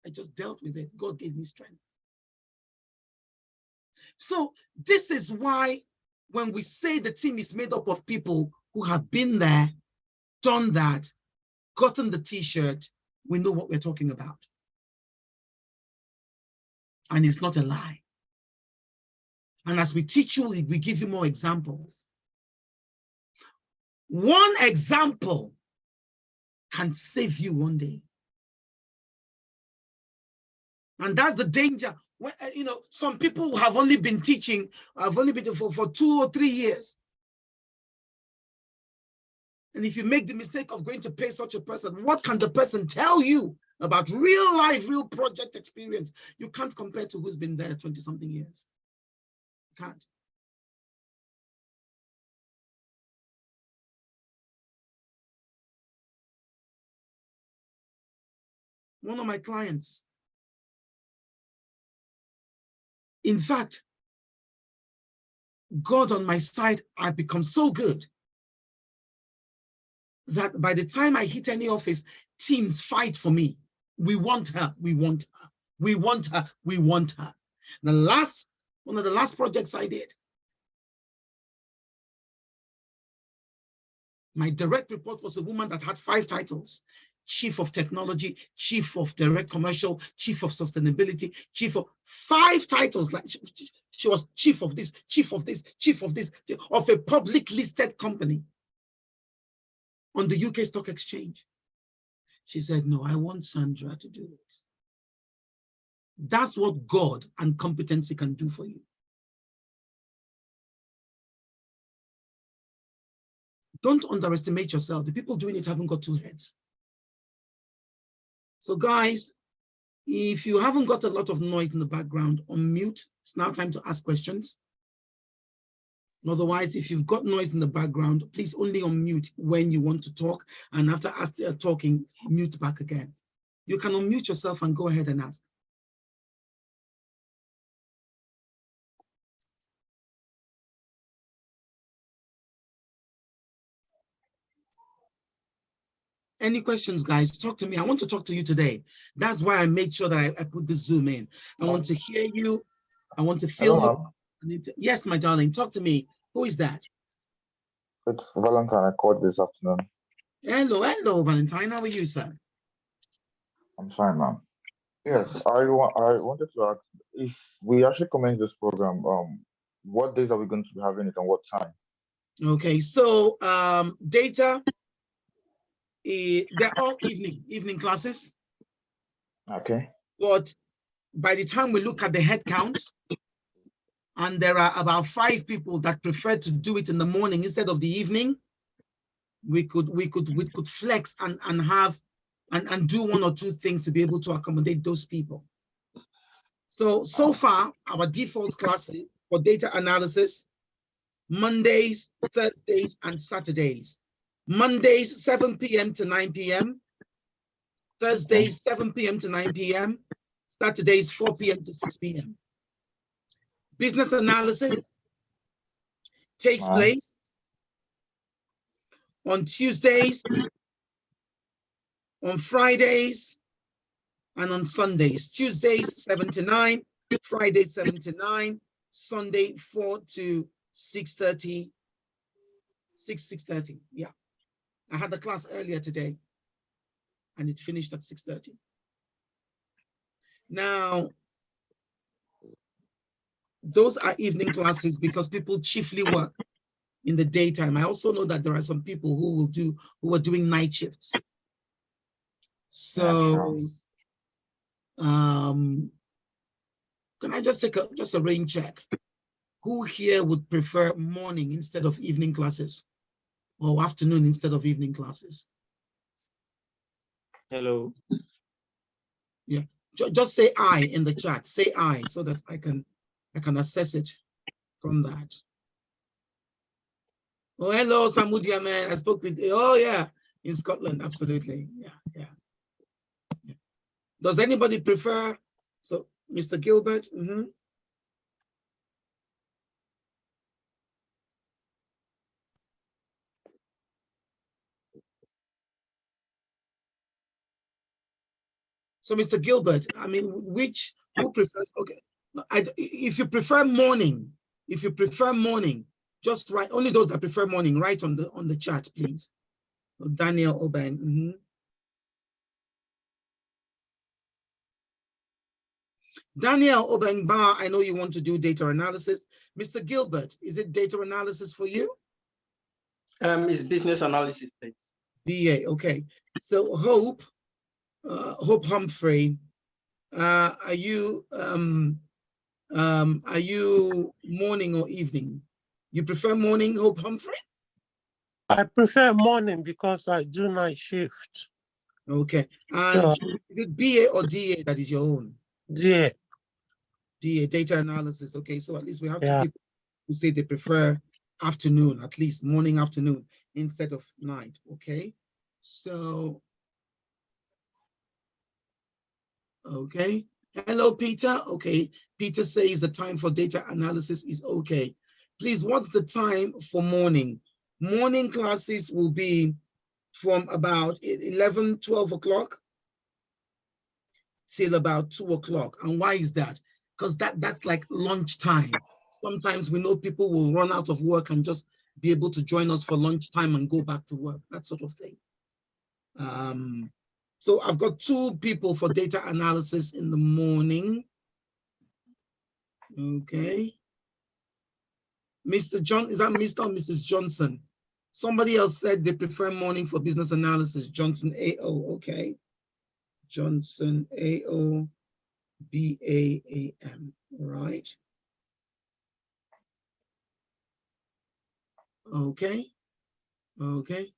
I just dealt with it. God gave me strength. So this is why when we say the team is made up of people who have been there, done that, gotten the t-shirt, we know what we're talking about. And it's not a lie. And as we teach you, we give you more examples. One example can save you one day. And that's the danger. When, you know, some people have only been teaching, have only been for 2 or 3 years. And if you make the mistake of going to pay such a person, what can the person tell you about real life, real project experience? You can't compare to who's been there 20-something years. You can't. One of my clients, in fact, God on my side, I've become so good that by the time I hit any office, teams fight for me. We want her, we want her, we want her, we want her. One of the last projects I did, my direct report was a woman that had 5 titles: Chief of Technology, Chief of Direct Commercial, Chief of Sustainability, Chief of 5 titles. Like she was Chief of this, Chief of this, Chief of this, of a public listed company on the UK Stock Exchange. She said, no, I want Sandra to do it. That's what God and competency can do for you. Don't underestimate yourself. The people doing it haven't got 2 heads. So guys, if you haven't got a lot of noise in the background, unmute. It's now time to ask questions. Otherwise, if you've got noise in the background, please only unmute when you want to talk. And after talking, mute back again. You can unmute yourself and go ahead and ask. Any questions, guys? Talk to me. I want to talk to you today. That's why I made sure that I put this Zoom in. I want to hear you. I want to feel you. Yes, my darling, talk to me. Who is that? It's Valentine. I called this afternoon. Hello, Valentine. How are you, sir? I'm fine, ma'am. Yes, I wanted to ask if we actually commence this program. What days are we going to be having it and what time? Okay, so data. They're all evening classes. Okay. But by the time we look at the head count, and there are about 5 people that prefer to do it in the morning instead of the evening, we could flex and do 1 or 2 things to be able to accommodate those people. So far, our default classes for data analysis, Mondays, Thursdays, and Saturdays. Mondays, 7 p.m. to 9 p.m. Thursdays, 7 p.m. to 9 p.m. Saturdays, 4 p.m. to 6 p.m. Business analysis takes place on Tuesdays, on Fridays, and on Sundays. Tuesdays, 7 to 9, Friday 7 to 9, Sunday 4 to 6:30, 6:30. Yeah, I had the class earlier today, and it finished at 6:30. Now, those are evening classes because people chiefly work in the daytime. I also know that there are some people who are doing night shifts. So, can I just take a rain check? Who here would prefer morning instead of evening classes, or afternoon instead of evening classes? Hello. Yeah, just say I in the chat. Say I so that I can assess it from that. Oh, hello, Samudia, man. I spoke with you. Oh, yeah, in Scotland, absolutely. Yeah. Does anybody prefer? So, Mr. Gilbert. So, Mr. Gilbert, I mean, who prefers? Okay, if you prefer morning, just write only those that prefer morning. Write on the chat, please. Daniel Obeng. Daniel Obengba, I know you want to do data analysis. Mr. Gilbert, is it data analysis for you? It's business analysis, please. BA, okay. So Hope Humphrey, are you morning or evening? You prefer morning, Hope Humphrey? I prefer morning because I do night shift. Okay. And is it BA or DA that is your own? DA. DA, data analysis. Okay, so at least we have two Yeah. people who say they prefer afternoon, at least morning, afternoon, instead of night. Okay. So, okay. Hello, Peter. Okay. Peter says the time for data analysis is okay. Please, what's the time for morning? Morning classes will be from about 11, 12 o'clock till about 2 o'clock. And why is that? Because that's like lunch time. Sometimes we know people will run out of work and just be able to join us for lunchtime and go back to work, that sort of thing. So I've got 2 people for data analysis in the morning. Okay. Mr. John, is that Mr. or Mrs. Johnson? Somebody else said they prefer morning for business analysis. Johnson AO, okay. Johnson AO BAAM, right? Okay. Okay.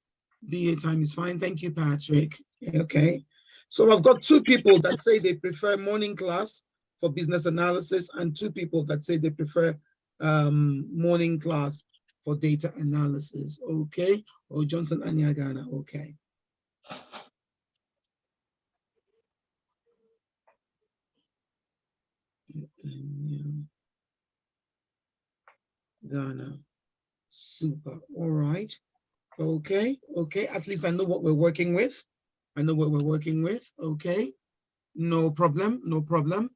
BA time is fine. Thank you, Patrick. Okay. So I've got 2 people that say they prefer morning class for business analysis and 2 people that say they prefer morning class for data analysis. Okay. Oh, Johnson Anyagana. Okay. Ghana. Super. All right. Okay. Okay. At least I know what we're working with. I know what we're working with. Okay. No problem. No problem.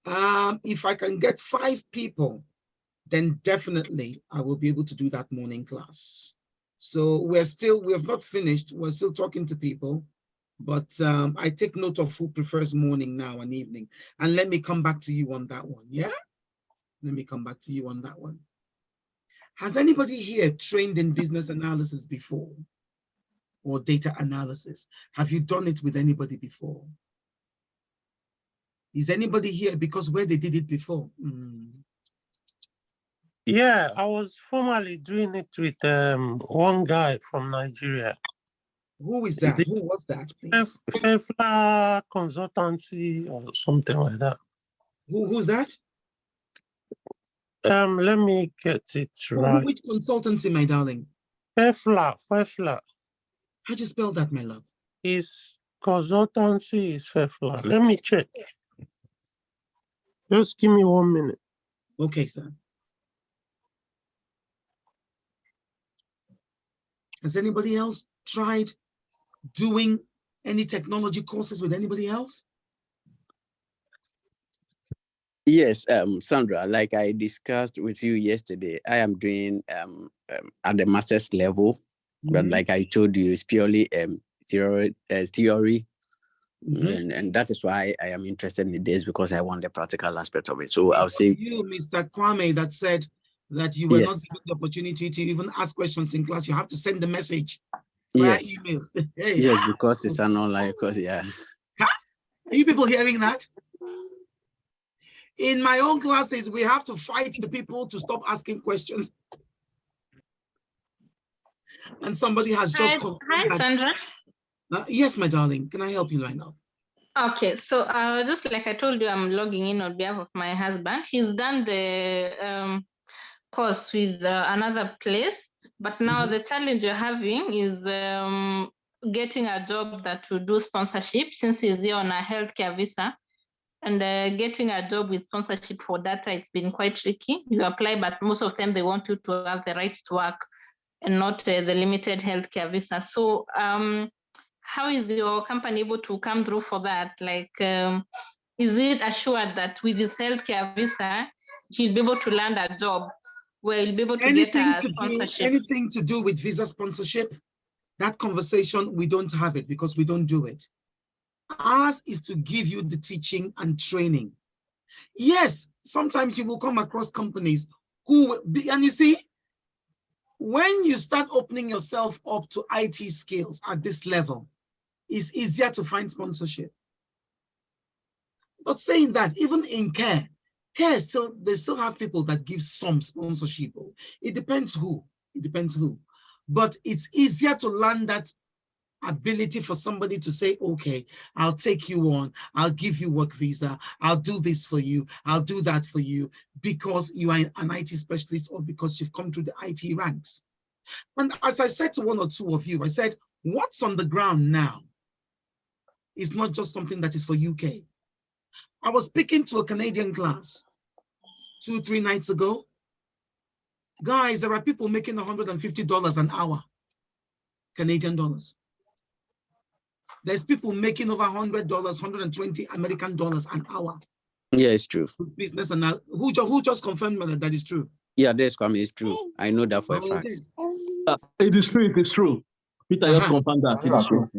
If I can get 5 people, then definitely I will be able to do that morning class. So we have not finished. We're still talking to people, but I take note of who prefers morning now and evening. And let me come back to you on that one. Yeah. Let me come back to you on that one. Has anybody here trained in business analysis before or data analysis? Have you done it with anybody before? Is anybody here because where they did it before? Yeah, I was formerly doing it with one guy from Nigeria. Who is that? Who was that, please? Fefla Consultancy or something like that. Who's that? Let me get it right. Which consultancy, my darling? Fefla. How do you spell that, my love? His consultancy is Fefla. Let me check. Just give me 1 minute. Okay, sir. Has anybody else tried doing any technology courses with anybody else? Yes, Sandra, like I discussed with you yesterday, I am doing at the master's level, but like I told you, it's purely theory, and that is why I am interested in this, because I want the practical aspect of it. So I'll say you, Mr. Kwame, that said that you were not yes, given the opportunity to even ask questions in class. You have to send the message via yes, email. Hey, yes, because it's an online course. Yeah, are you people hearing that? In my own classes, we have to fight the people to stop asking questions. And somebody has just Hi, Sandra. Yes, my darling. Can I help you right now? Okay, so just like I told you, I'm logging in on behalf of my husband. He's done the course with another place, but now the challenge you're having is getting a job that will do sponsorship, since he's here on a healthcare visa. And getting a job with sponsorship for data, it's been quite tricky. You apply, but most of them, they want you to have the right to work and not the limited healthcare visa. So how is your company able to come through for that? Like, is it assured that with his healthcare visa, he'll be able to land a job where he'll be able to get a sponsorship? Anything to do with visa sponsorship, that conversation, we don't have it because we don't do it. Ours is to give you the teaching and training. Yes, sometimes you will come across companies who will be, and you see, when you start opening yourself up to IT skills at this level, it's easier to find sponsorship. But saying that, even in care still, they still have people that give some sponsorship. It depends who. It depends who. But it's easier to land that ability for somebody to say, okay, I'll take you on, I'll give you work visa, I'll do this for you, I'll do that for you, because you are an IT specialist or because you've come through the IT ranks. And as I said to one or two of you, I said, what's on the ground now is not just something that is for UK. I was speaking to a Canadian class 2-3 nights ago. Guys, there are people making $150 an hour, Canadian dollars. There's people making over $100, 120 American dollars an hour. Yeah, it's true. Business and who just confirmed that is true? Yeah, that's coming. It's true. I know that for a fact. It is true. It is true. Peter just confirmed that. It is true.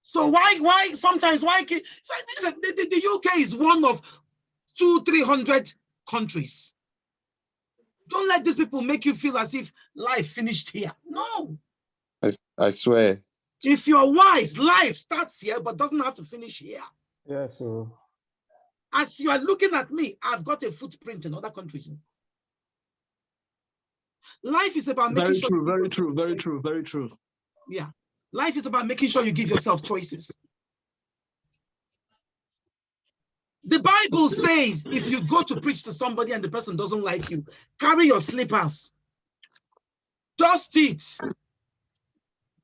So why sometimes the UK is one of 200-300 countries. Don't let these people make you feel as if life finished here. No. I swear. If you're wise, life starts here but doesn't have to finish here. Yeah, so as you are looking at me, I've got a footprint in other countries. Life is about making sure. Very true. Very true. Yeah. Life is about making sure you give yourself choices. The Bible says if you go to preach to somebody and the person doesn't like you, carry your slippers, dust it,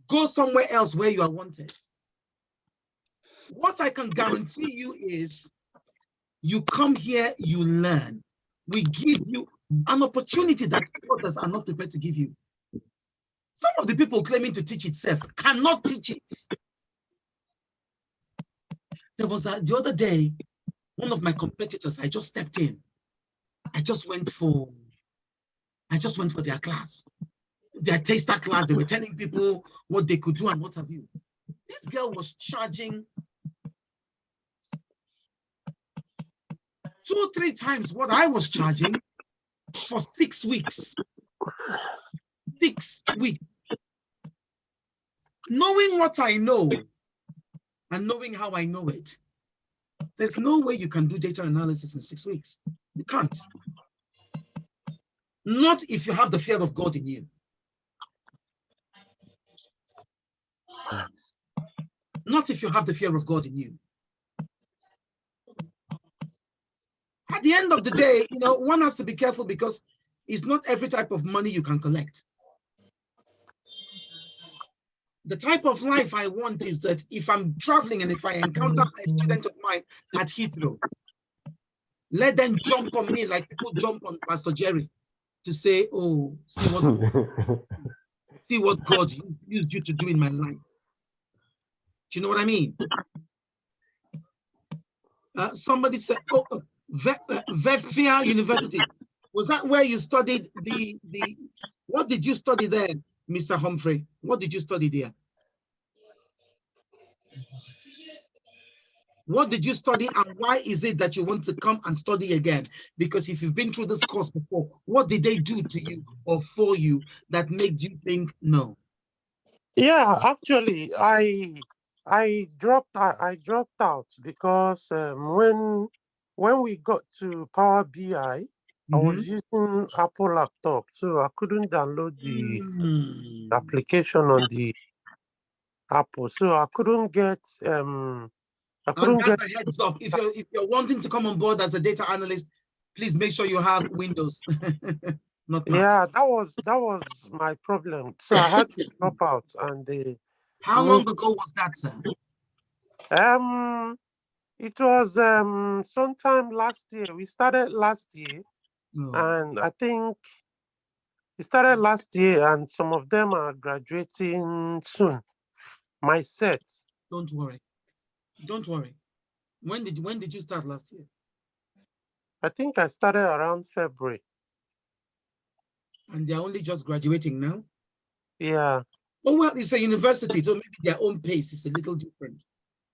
go somewhere else where you are wanted. What I can guarantee you is you come here, you learn. We give you an opportunity that others are not prepared to give you. Some of the people claiming to teach itself cannot teach it. There was the other day, one of my competitors, I just stepped in. I just went for their class, their taster class. They were telling people what they could do and what have you. This girl was charging 2-3 times what I was charging for 6 weeks. 6 weeks. Knowing what I know and knowing how I know it, there's no way you can do data analysis in 6 weeks. You can't. Not if you have the fear of God in you. Not if you have the fear of God in you. At the end of the day, one has to be careful because it's not every type of money you can collect. The type of life I want is that if I'm traveling and if I encounter a student of mine at Heathrow, let them jump on me like people jump on Pastor Jerry to say, oh, see what God used you to do in my life. Do you know what I mean? Somebody said, oh, Vefia University. Was that where you studied what did you study there, Mr. Humphrey? What did you study there? What did you study and why is it that you want to come and study again? Because if you've been through this course before, what did they do to you or for you that made you think no? Yeah, actually, I dropped out because when we got to Power BI, I was using Apple laptop, so I couldn't download the application on the Apple, so I couldn't get And that's a heads up. If you're wanting to come on board as a data analyst, please make sure you have Windows. Not Mac. Yeah, that was my problem. So I had to drop out and how long ago was that, sir? It was sometime last year. We started last year, and I think we started last year, and some of them are graduating soon. My set. Don't worry. Don't worry. When did you start last year? I think I started around February. And they're only just graduating now? Yeah. Oh, well, it's a university, so maybe their own pace is a little different.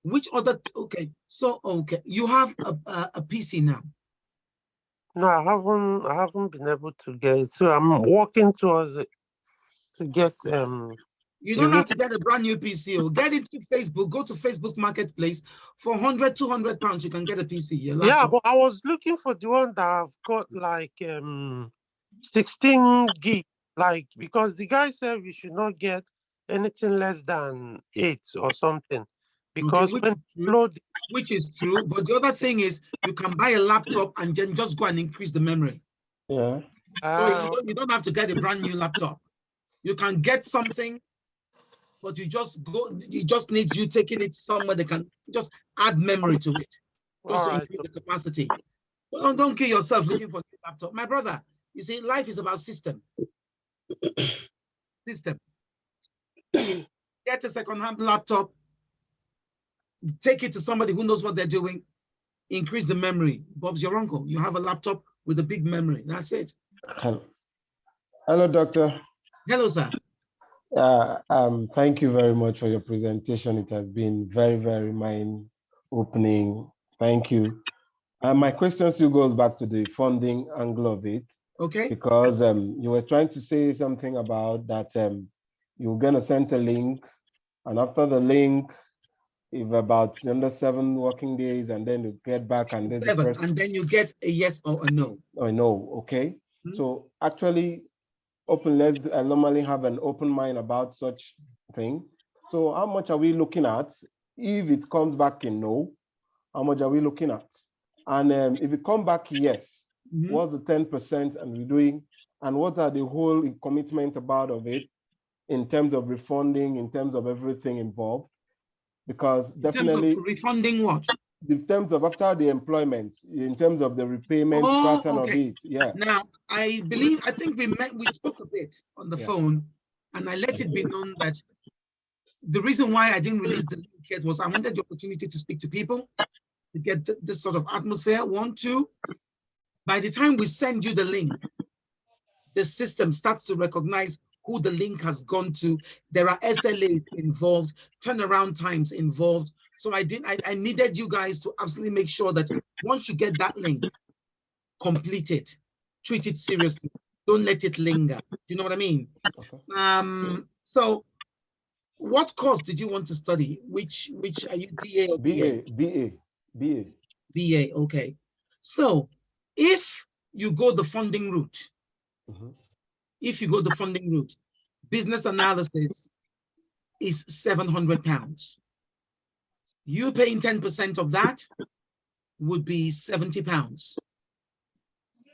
Which other, okay, so, okay, you have a PC now? No, I haven't been able to get it. So I'm working towards it to get, you don't have to get a brand new PC. Or get into Facebook, go to Facebook Marketplace. For 100, 200 pounds, you can get a PC. Yeah, but I was looking for the one that I've got like 16 gig, like, because the guy said we should not get anything less than 8 or something. Because okay, which is true, but the other thing is you can buy a laptop and then just go and increase the memory. Yeah. So you don't have to get a brand new laptop. You can get something, but you just need you taking it somewhere they can just add memory to it, just to increase the capacity. But don't kill yourself looking for a new laptop. My brother, you see, life is about system. System. Get a second-hand laptop, take it to somebody who knows what they're doing, increase the memory. Bob's your uncle. You have a laptop with a big memory. That's it. Hello, doctor. Hello, sir. Thank you very much for your presentation. It has been very, very mind-opening. Thank you. My question still goes back to the funding angle of it. Okay. Because you were trying to say something about that you're going to send a link, and after the link, if about under 7 working days, and then you get back and then and then you get a yes or a no. Or no, okay. So actually, let's normally have an open mind about such thing. So how much are we looking at? If it comes back in no, how much are we looking at? And if it come back yes, what's the 10% and we're doing? And what are the whole commitment about of it in terms of refunding, in terms of everything involved? Because definitely in terms of refunding what? In terms of after the employment, in terms of the repayment pattern of it. Yeah. Now I think we spoke a bit on the phone, and I let it be known that the reason why I didn't release the link yet was I wanted the opportunity to speak to people, to get this sort of atmosphere. 1, 2. By the time we send you the link, the system starts to recognize who the link has gone to. There are SLAs involved, turnaround times involved. So I needed you guys to absolutely make sure that once you get that link, complete it, treat it seriously. Don't let it linger. Do you know what I mean? Okay. So what course did you want to study? Which are you, DA or BA? BA, okay. So if you go the funding route, business analysis is £700. You paying 10% of that would be £70.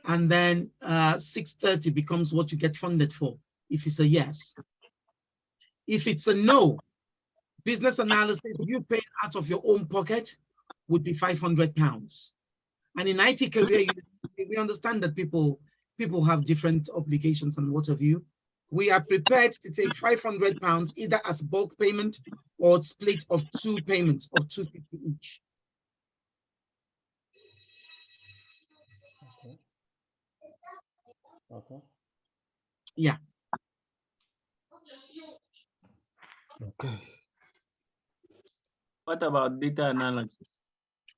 And then 630 becomes what you get funded for if it's a yes. If it's a no, business analysis you pay out of your own pocket would be £500. And in IT career, we understand that people have different obligations and what have you. We are prepared to take £500 either as bulk payment or split of 2 payments of 250 each. Okay. Yeah. Okay. What about data analysis?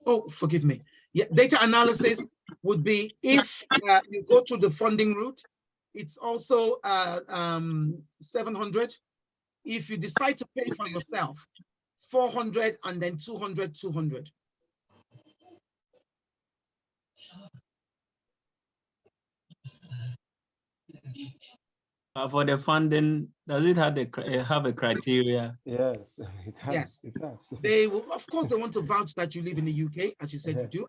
Oh, forgive me. Yeah, data analysis would be if you go through the funding route, it's also 700. If you decide to pay for yourself, 400, and then 200, 200. For the funding, does it have a criteria? Yes, it has. Yes. It has. They will, of course, they want to vouch that you live in the UK, as you said you do.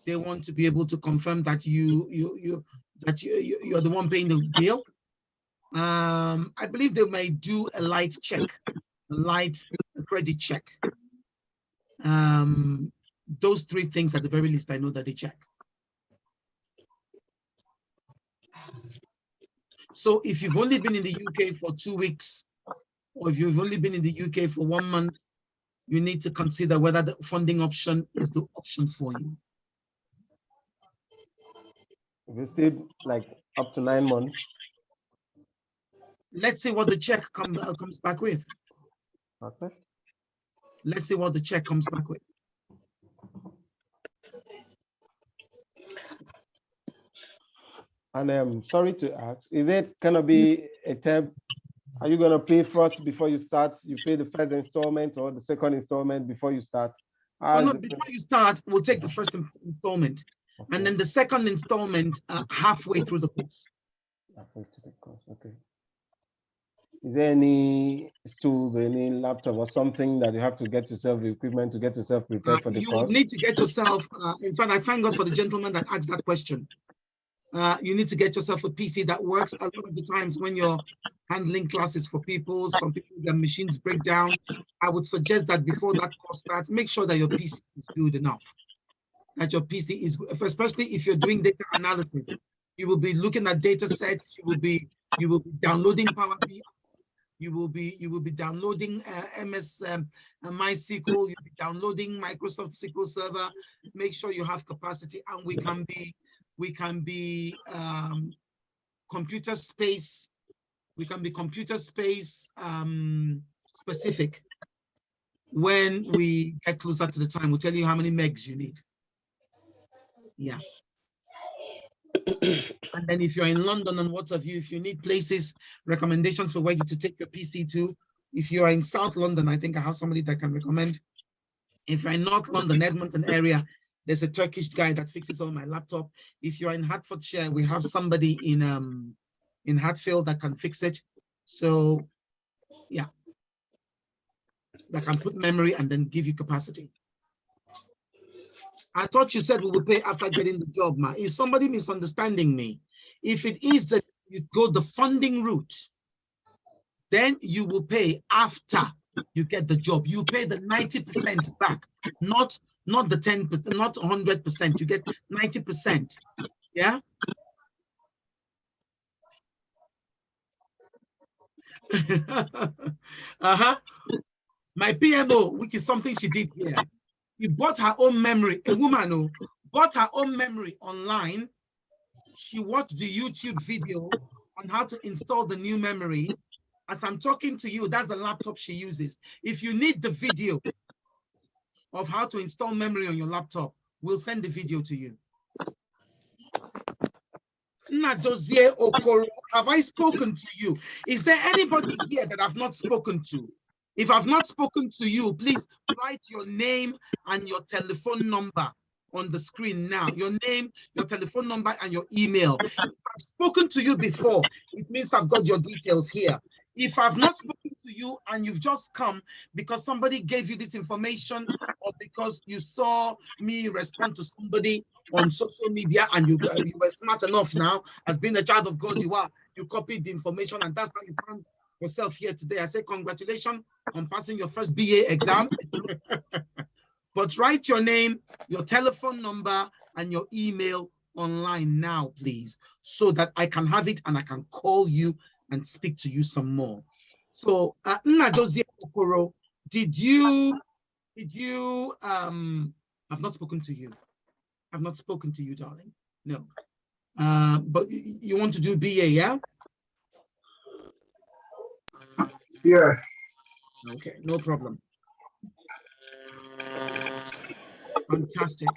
They want to be able to confirm that you're the one paying the bill. I believe they may do a light check, a credit check. Those three things at the very least, I know that they check. So if you've only been in the UK for 2 weeks, or if you've only been in the UK for 1 month, you need to consider whether the funding option is the option for you. If you stayed like up to 9 months. Let's see what the check comes back with. Okay. Let's see what the check comes back with. And I'm sorry to ask, is it gonna be a temp? Are you gonna pay first before you start? You pay the first installment or the second installment before you start? Oh, no, before you start, we'll take the first installment, okay, and then the second installment halfway through the course. Halfway to the course, okay. Is there any tools, any laptop or something that you have to get yourself the equipment to get yourself prepared for the course? You need to get yourself, in fact, I thank God for the gentleman that asked that question. You need to get yourself a PC that works. A lot of the times when you're handling classes for people, some people, their machines break down. I would suggest that before that course starts, make sure that your PC is good enough. That your PC is, especially if you're doing data analysis, you will be looking at data sets. You will be downloading Power BI. You will be downloading MS MySQL. You'll be downloading Microsoft SQL Server. Make sure you have capacity, and we can be computer space. We can be computer space specific. When we get closer to the time, we'll tell you how many megs you need. Yeah. And then if you're in London and what have you, if you need places, recommendations for where you to take your PC to. If you are in South London, I think I have somebody that can recommend. If you're in North London, Edmonton area, there's a Turkish guy that fixes all my laptop. If you're in Hertfordshire, we have somebody in Hatfield that can fix it. So yeah, that can put memory and then give you capacity. I thought you said we will pay after getting the job, ma. Is somebody misunderstanding me? If it is that you go the funding route, then you will pay after you get the job. You pay the 90% back, not the 10%, not 100%. You get 90%. Yeah. My PMO, which is something she did here. She bought her own memory. A woman who bought her own memory online. She watched the YouTube video on how to install the new memory. As I'm talking to you, that's the laptop she uses. If you need the video of how to install memory on your laptop, we'll send the video to you. Nadozie Okoro, have I spoken to you? Is there anybody here that I've not spoken to? If I've not spoken to you, please write your name and your telephone number on the screen now. Your name, your telephone number, and your email. If I've spoken to you before, it means I've got your details here. If I've not spoken to you and you've just come because somebody gave you this information or because you saw me respond to somebody on social media and you were smart enough now, as being a child of God you copied the information and that's how you found yourself here today. I say congratulations on passing your first BA exam. But write your name, your telephone number, and your email online now, please, so that I can have it and I can call you and speak to you some more. So, Nnadozie Okoro, I've not spoken to you. I've not spoken to you, darling. No. But you want to do BA, yeah? Yeah. Okay, no problem. Fantastic.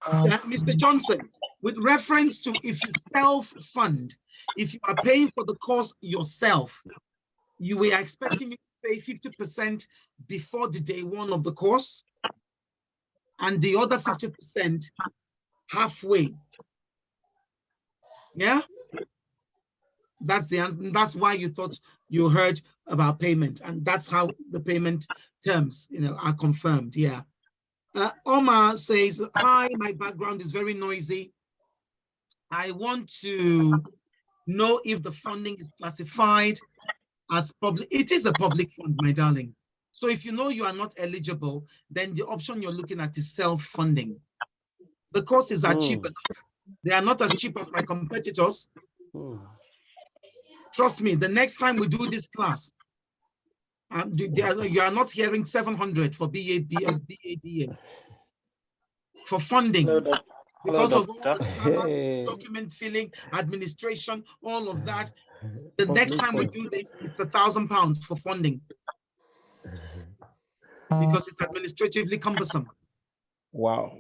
Mr. Johnson, with reference to if you self-fund, if you are paying for the course yourself, you were expecting you to pay 50% before the day one of the course, and the other 50% halfway. Yeah? That's the answer. That's why you thought you heard about payment, and that's how the payment terms, are confirmed. Yeah. Omar says, hi, my background is very noisy. I want to know if the funding is classified as public. It is a public fund, my darling. So if you know you are not eligible, then the option you're looking at is self-funding. The courses are cheap enough. They are not as cheap as my competitors. Trust me, the next time we do this class, you are not hearing 700 for BADA for funding. Because of all the drama, document filling, administration, all of that. The next time we do this, it's £1,000 for funding because it's administratively cumbersome. Wow,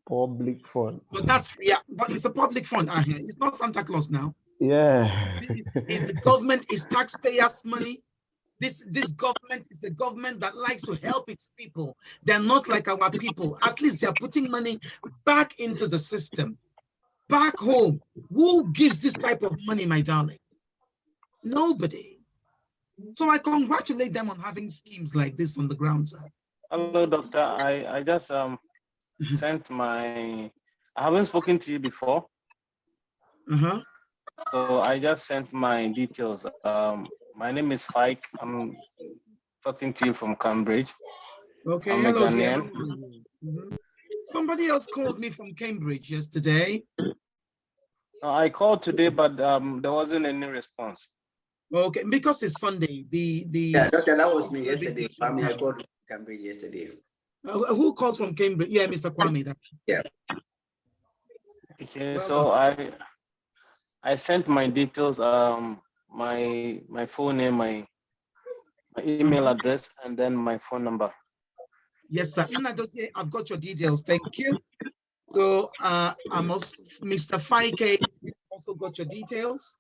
public fund. But but it's a public fund. It's not Santa Claus now. Yeah. It's the government, it's taxpayers' money. This government is the government that likes to help its people. They're not like our people. At least they're putting money back into the system. Back home, who gives this type of money, my darling? Nobody. So I congratulate them on having schemes like this on the ground, sir. Hello, doctor. I just sent I haven't spoken to you before. So I just sent my details. My name is Fike. I'm talking to you from Cambridge. Okay, I'm hello, a dear. Ghanaian. Somebody else called me from Cambridge yesterday. I called today, but there wasn't any response. Okay, because it's Sunday. Yeah, doctor, that was me yesterday. I called from Cambridge yesterday. Who called from Cambridge? Yeah, Mr. Kwame. Yeah. Okay, so I sent my details, my full name, my email address, and then my phone number. Yes, sir. I've got your details. Thank you. So I'm also, Mr. Fike also got your details.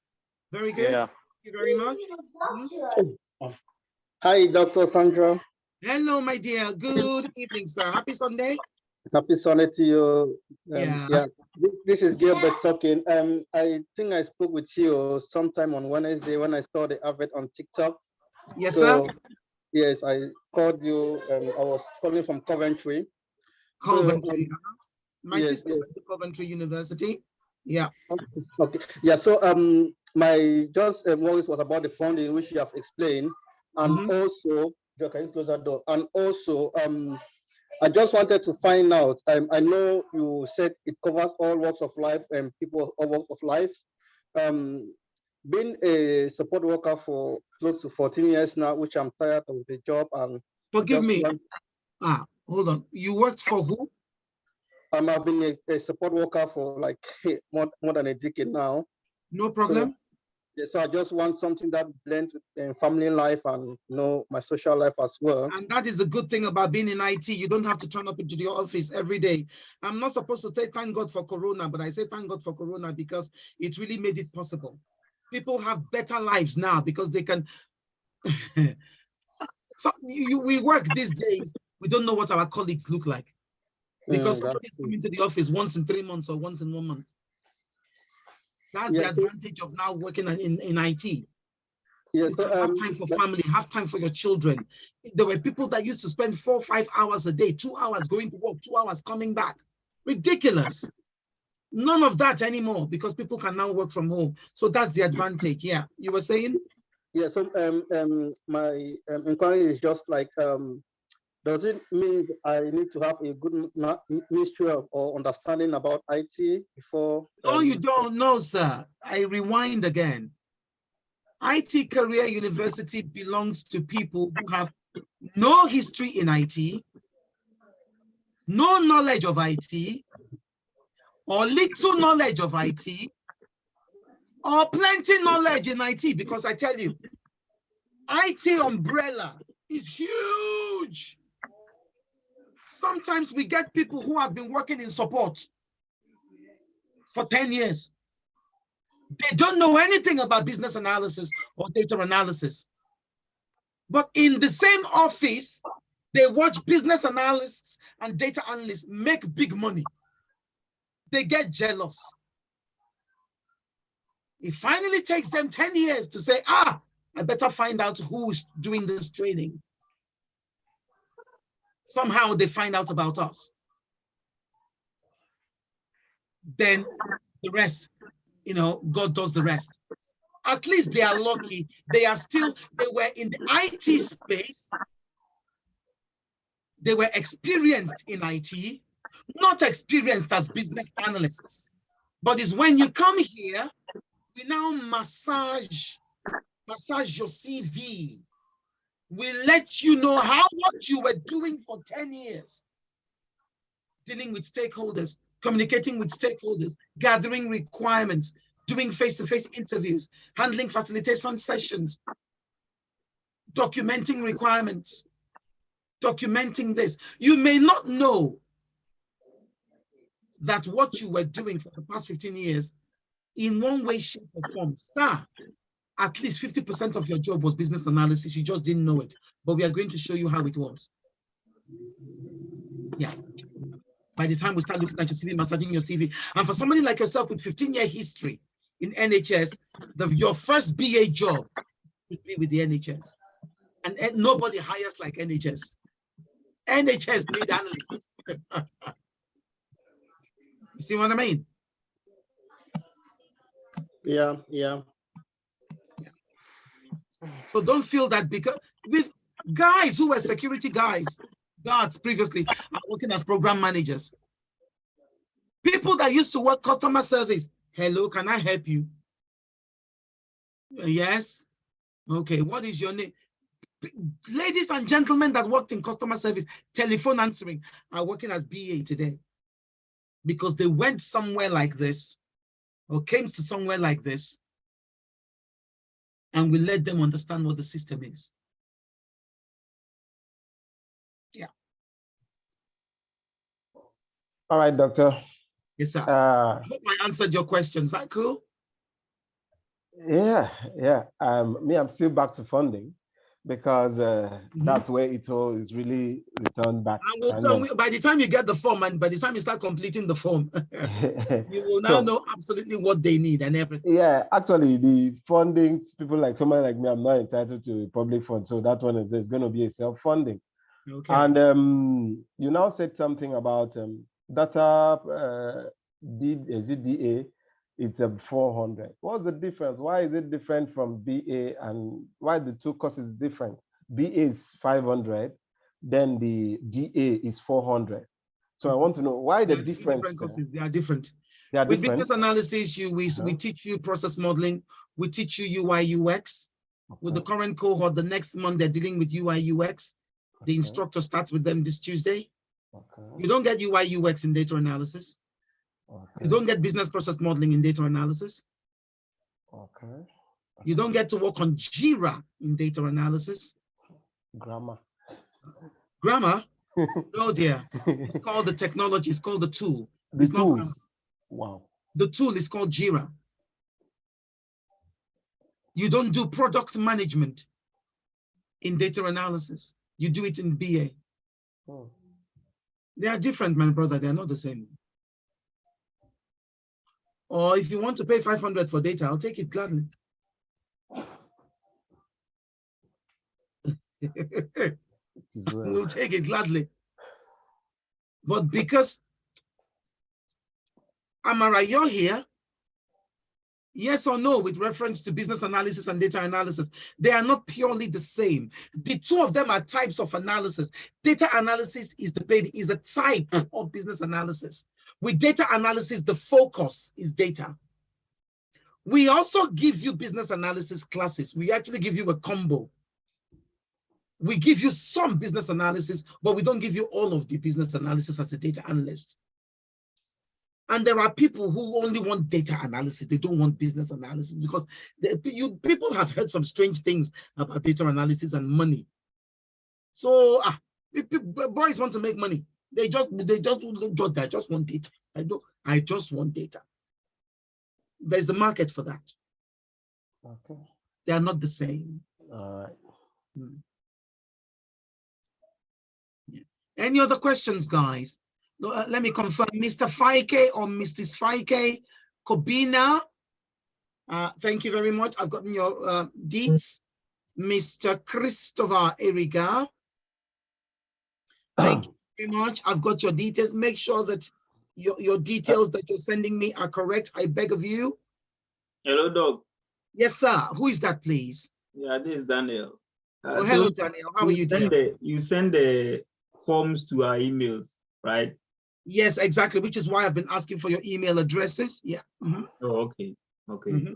Very good. Yeah. Thank you very much. Hi, Dr. Sandra. Hello, my dear. Good evening, sir. Happy Sunday. Happy Sunday to you. Yeah. This is Gilbert talking. I think I spoke with you sometime on Wednesday when I saw the advert on TikTok. Yes, sir. Yes, I called you. I was calling from Coventry. Coventry. My yes, sister went to Coventry University. Yeah. Okay. Yeah. So my worries was about the funding, which you have explained, and also, can you close that door? And also, I just wanted to find out. I know you said it covers all walks of life and people all walks of life. Being a support worker for close to 14 years now, which I'm tired of the job and. Forgive me. Hold on. You worked for who? I've been a support worker for like more than a decade now. No problem. So I just want something that blends family life and my social life as well. And that is the good thing about being in IT. You don't have to turn up into the office every day. I'm not supposed to say thank God for Corona, but I say thank God for Corona because it really made it possible. People have better lives now because they can. So we work these days. We don't know what our colleagues look like because somebody's coming to the office once in 3 months or once in 1 month. That's the advantage of now working in IT. You can have time for family, have time for your children. There were people that used to spend 4 or 5 hours a day, 2 hours going to work, 2 hours coming back. Ridiculous. None of that anymore because people can now work from home. So that's the advantage. Yeah, you were saying? Yeah, so my inquiry is just like, does it mean I need to have a good mystery or understanding about IT before? No, you don't know, sir. I rewind again. IT Career University belongs to people who have no history in IT, no knowledge of IT, or little knowledge of IT, or plenty knowledge in IT, because I tell you, IT umbrella is huge. Sometimes we get people who have been working in support for 10 years. They don't know anything about business analysis or data analysis. But in the same office, they watch business analysts and data analysts make big money. They get jealous. It finally takes them 10 years to say, I better find out who's doing this training. Somehow they find out about us. Then the rest, God does the rest. At least they are lucky. They were in the IT space. They were experienced in IT, not experienced as business analysts. But it's when you come here, we now massage your CV. We let you know what you were doing for 10 years. Dealing with stakeholders, communicating with stakeholders, gathering requirements, doing face-to-face interviews, handling facilitation sessions, documenting requirements, documenting this. You may not know that what you were doing for the past 15 years, in one way, shape, or form, at least 50% of your job was business analysis. You just didn't know it. But we are going to show you how it was. Yeah. By the time we start looking at your CV, massaging your CV, and for somebody like yourself with 15-year history in NHS, your first BA job would be with the NHS. And nobody hires like NHS. NHS need analysts. You see what I mean? Yeah. So don't feel that because with guys who were security guards previously are working as program managers. People that used to work customer service. Hello, can I help you? Yes. Okay, what is your name? Ladies and gentlemen that worked in customer service, telephone answering, are working as BA today because they went somewhere like this or came to somewhere like this, and we let them understand what the system is. Yeah. All right, doctor. Yes, sir. I hope I answered your question. Is that cool? Yeah. I'm still back to funding because that's where it all is really returned back. And by the time you get the form and by the time you start completing the form, you will now know absolutely what they need and everything. Yeah, actually, the funding, people like someone like me, I'm not entitled to public fund. So that one is going to be a self-funding. Okay. And you now said something about data, is it DA? It's 400. What's the difference? Why is it different from BA, and why the two courses different? BA is 500, then the DA is 400. So I want to know why the difference. Different courses, they are different. They are With different. business analysis, we teach you process modeling, we teach you UI UX. With the current cohort, the next month they're dealing with UI UX. The instructor starts with them this Tuesday. You don't get UI UX in data analysis. You don't get business process modeling in data analysis. You don't get to work on Jira in data analysis. Grammar? No, dear. It's called the technology. It's called the tool. The tool. Wow. The tool is called Jira. You don't do product management in data analysis. You do it in BA. They are different, my brother. They are not the same. Or if you want to pay 500 for data, I'll take it gladly. We'll take it gladly. But because, Amara, you're here, yes or no, with reference to business analysis and data analysis, they are not purely the same. The two of them are types of analysis. Data analysis is a type of business analysis. With data analysis, the focus is data. We also give you business analysis classes. We actually give you a combo. We give you some business analysis, but we don't give you all of the business analysis as a data analyst. And there are people who only want data analysis. They don't want business analysis because people have heard some strange things about data analysis and money. So boys want to make money. They just want data. I just want data. There's a market for that. Okay. They are not the same. All right. Yeah. Any other questions, guys? Let me confirm, Mr. Faike or Mrs. Faike Kobina. Thank you very much. I've gotten your deeds. Mr. Christopher Eriga. Thank you very much. I've got your details. Make sure that your details that you're sending me are correct. I beg of you. Hello, Doc. Yes, sir. Who is that, please? Yeah, this is Daniel. Oh, hello, Daniel. How are you doing? You send the forms to our emails, right? Yes, exactly, which is why I've been asking for your email addresses. Yeah. Oh, okay. Okay.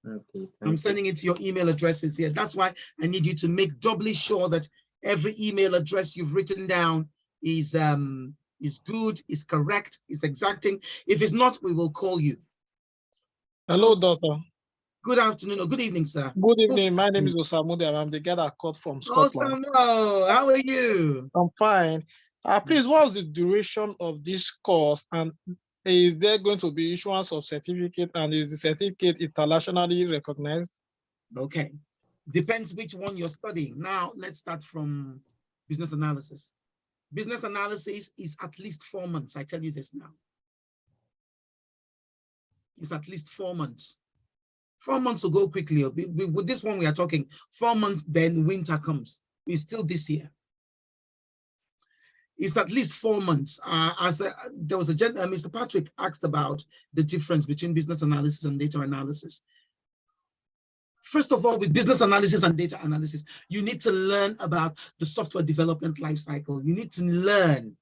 Okay. I'm sending it to your email addresses here. That's why I need you to make doubly sure that every email address you've written down is good, is correct, is exacting. If it's not, we will call you. Hello, doctor. Good afternoon or good evening, sir. Good evening. My name is Osamude. I'm the guy that called from Scotland. Osamu, how are you? I'm fine. Please, what's the duration of this course, and is there going to be issuance of certificate, and is the certificate internationally recognized? Okay, depends which one you're studying. Now, let's start from business analysis. Business analysis is at least 4 months. I tell you this now. It's at least 4 months. 4 months will go quickly. With this one, we are talking 4 months, then winter comes. It's still this year. It's at least 4 months. There was a Mr. Patrick asked about the difference between business analysis and data analysis. First of all, with business analysis and data analysis, you need to learn about the software development lifecycle. You need to learn.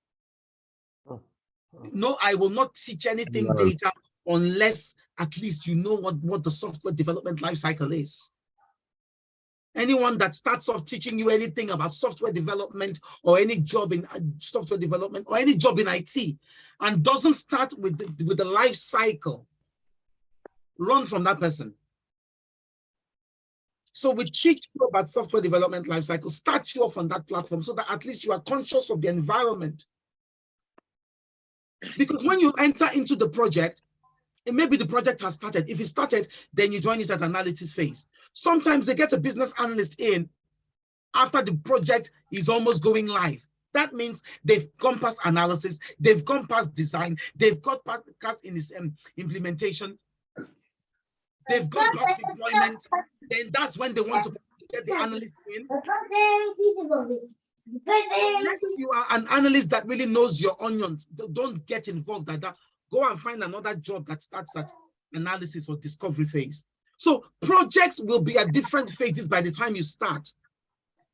No, I will not teach anything data unless at least you know what the software development lifecycle is. Anyone that starts off teaching you anything about software development or any job in software development or any job in IT and doesn't start with the life cycle, run from that person. So we teach you about software development life cycle, start you off on that platform so that at least you are conscious of the environment. Because when you enter into the project, maybe the project has started. If it started, then you join it at analysis phase. Sometimes they get a business analyst in after the project is almost going live. That means they've gone past analysis, they've gone past design, they've got past in its implementation, they've gone past deployment. Then that's when they want to get the analyst in. Unless you are an analyst that really knows your onions, don't get involved like that. Go and find another job that starts at analysis or discovery phase. So projects will be at different phases by the time you start.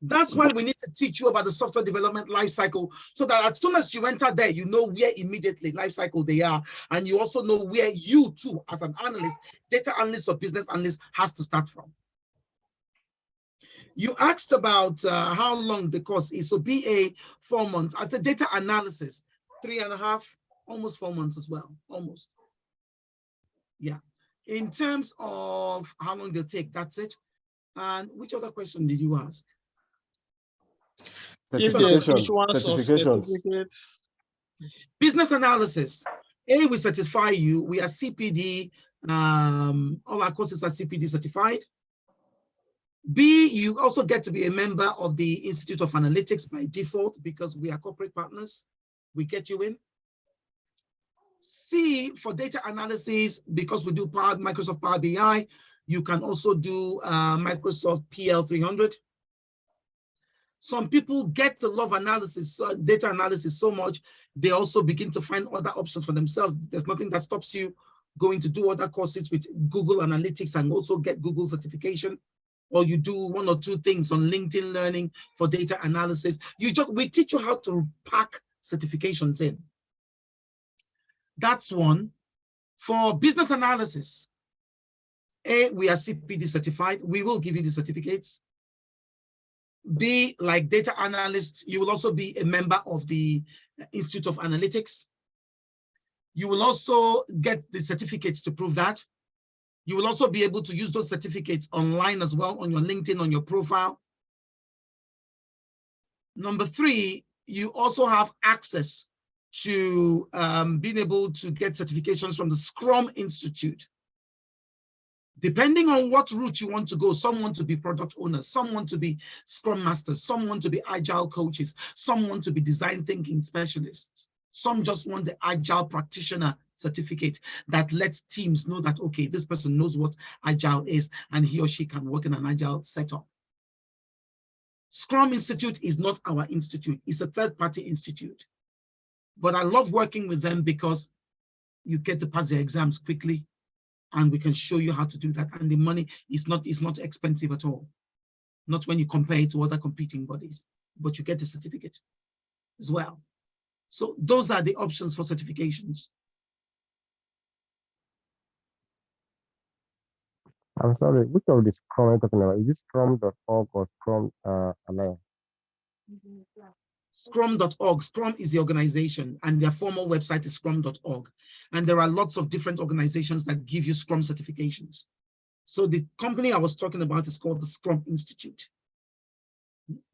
That's why we need to teach you about the software development lifecycle so that as soon as you enter there, you know where immediately lifecycle they are. And you also know where you too, as an analyst, data analyst or business analyst has to start from. You asked about how long the course is. So BA 4 months. As a data analysis, 3.5, almost 4 months as well, almost. Yeah. In terms of how long they'll take, that's it. And which other question did you ask? If there's issuance of certificates. Business analysis. A, we certify you. We are CPD. All our courses are CPD certified. B, you also get to be a member of the Institute of Analytics by default because we are corporate partners. We get you in. C, for data analysis, because we do Microsoft Power BI, you can also do Microsoft PL300. Some people get to love analysis, data analysis so much, they also begin to find other options for themselves. There's nothing that stops you going to do other courses with Google Analytics and also get Google certification. Or you do 1 or 2 things on LinkedIn Learning for data analysis. We teach you how to pack certifications in. That's one. For business analysis, A, we are CPD certified. We will give you the certificates. B, like data analyst, you will also be a member of the Institute of Analytics. You will also get the certificates to prove that. You will also be able to use those certificates online as well on your LinkedIn, on your profile. Number 3, you also have access to being able to get certifications from the Scrum Institute. Depending on what route you want to go, some want to be product owners, some want to be Scrum Masters, some want to be Agile coaches, some want to be design thinking specialists. Some just want the Agile practitioner certificate that lets teams know that, okay, this person knows what Agile is and he or she can work in an Agile setup. Scrum Institute is not our institute. It's a third-party institute. But I love working with them because you get to pass the exams quickly and we can show you how to do that. And the money is not expensive at all. Not when you compare it to other competing bodies, but you get a certificate as well. So those are the options for certifications. I'm sorry, which of the Scrum are you talking about? Is it Scrum.org or Scrum Alliance? Scrum.org. Scrum is the organization and their formal website is Scrum.org. And there are lots of different organizations that give you Scrum certifications. So the company I was talking about is called the Scrum Institute,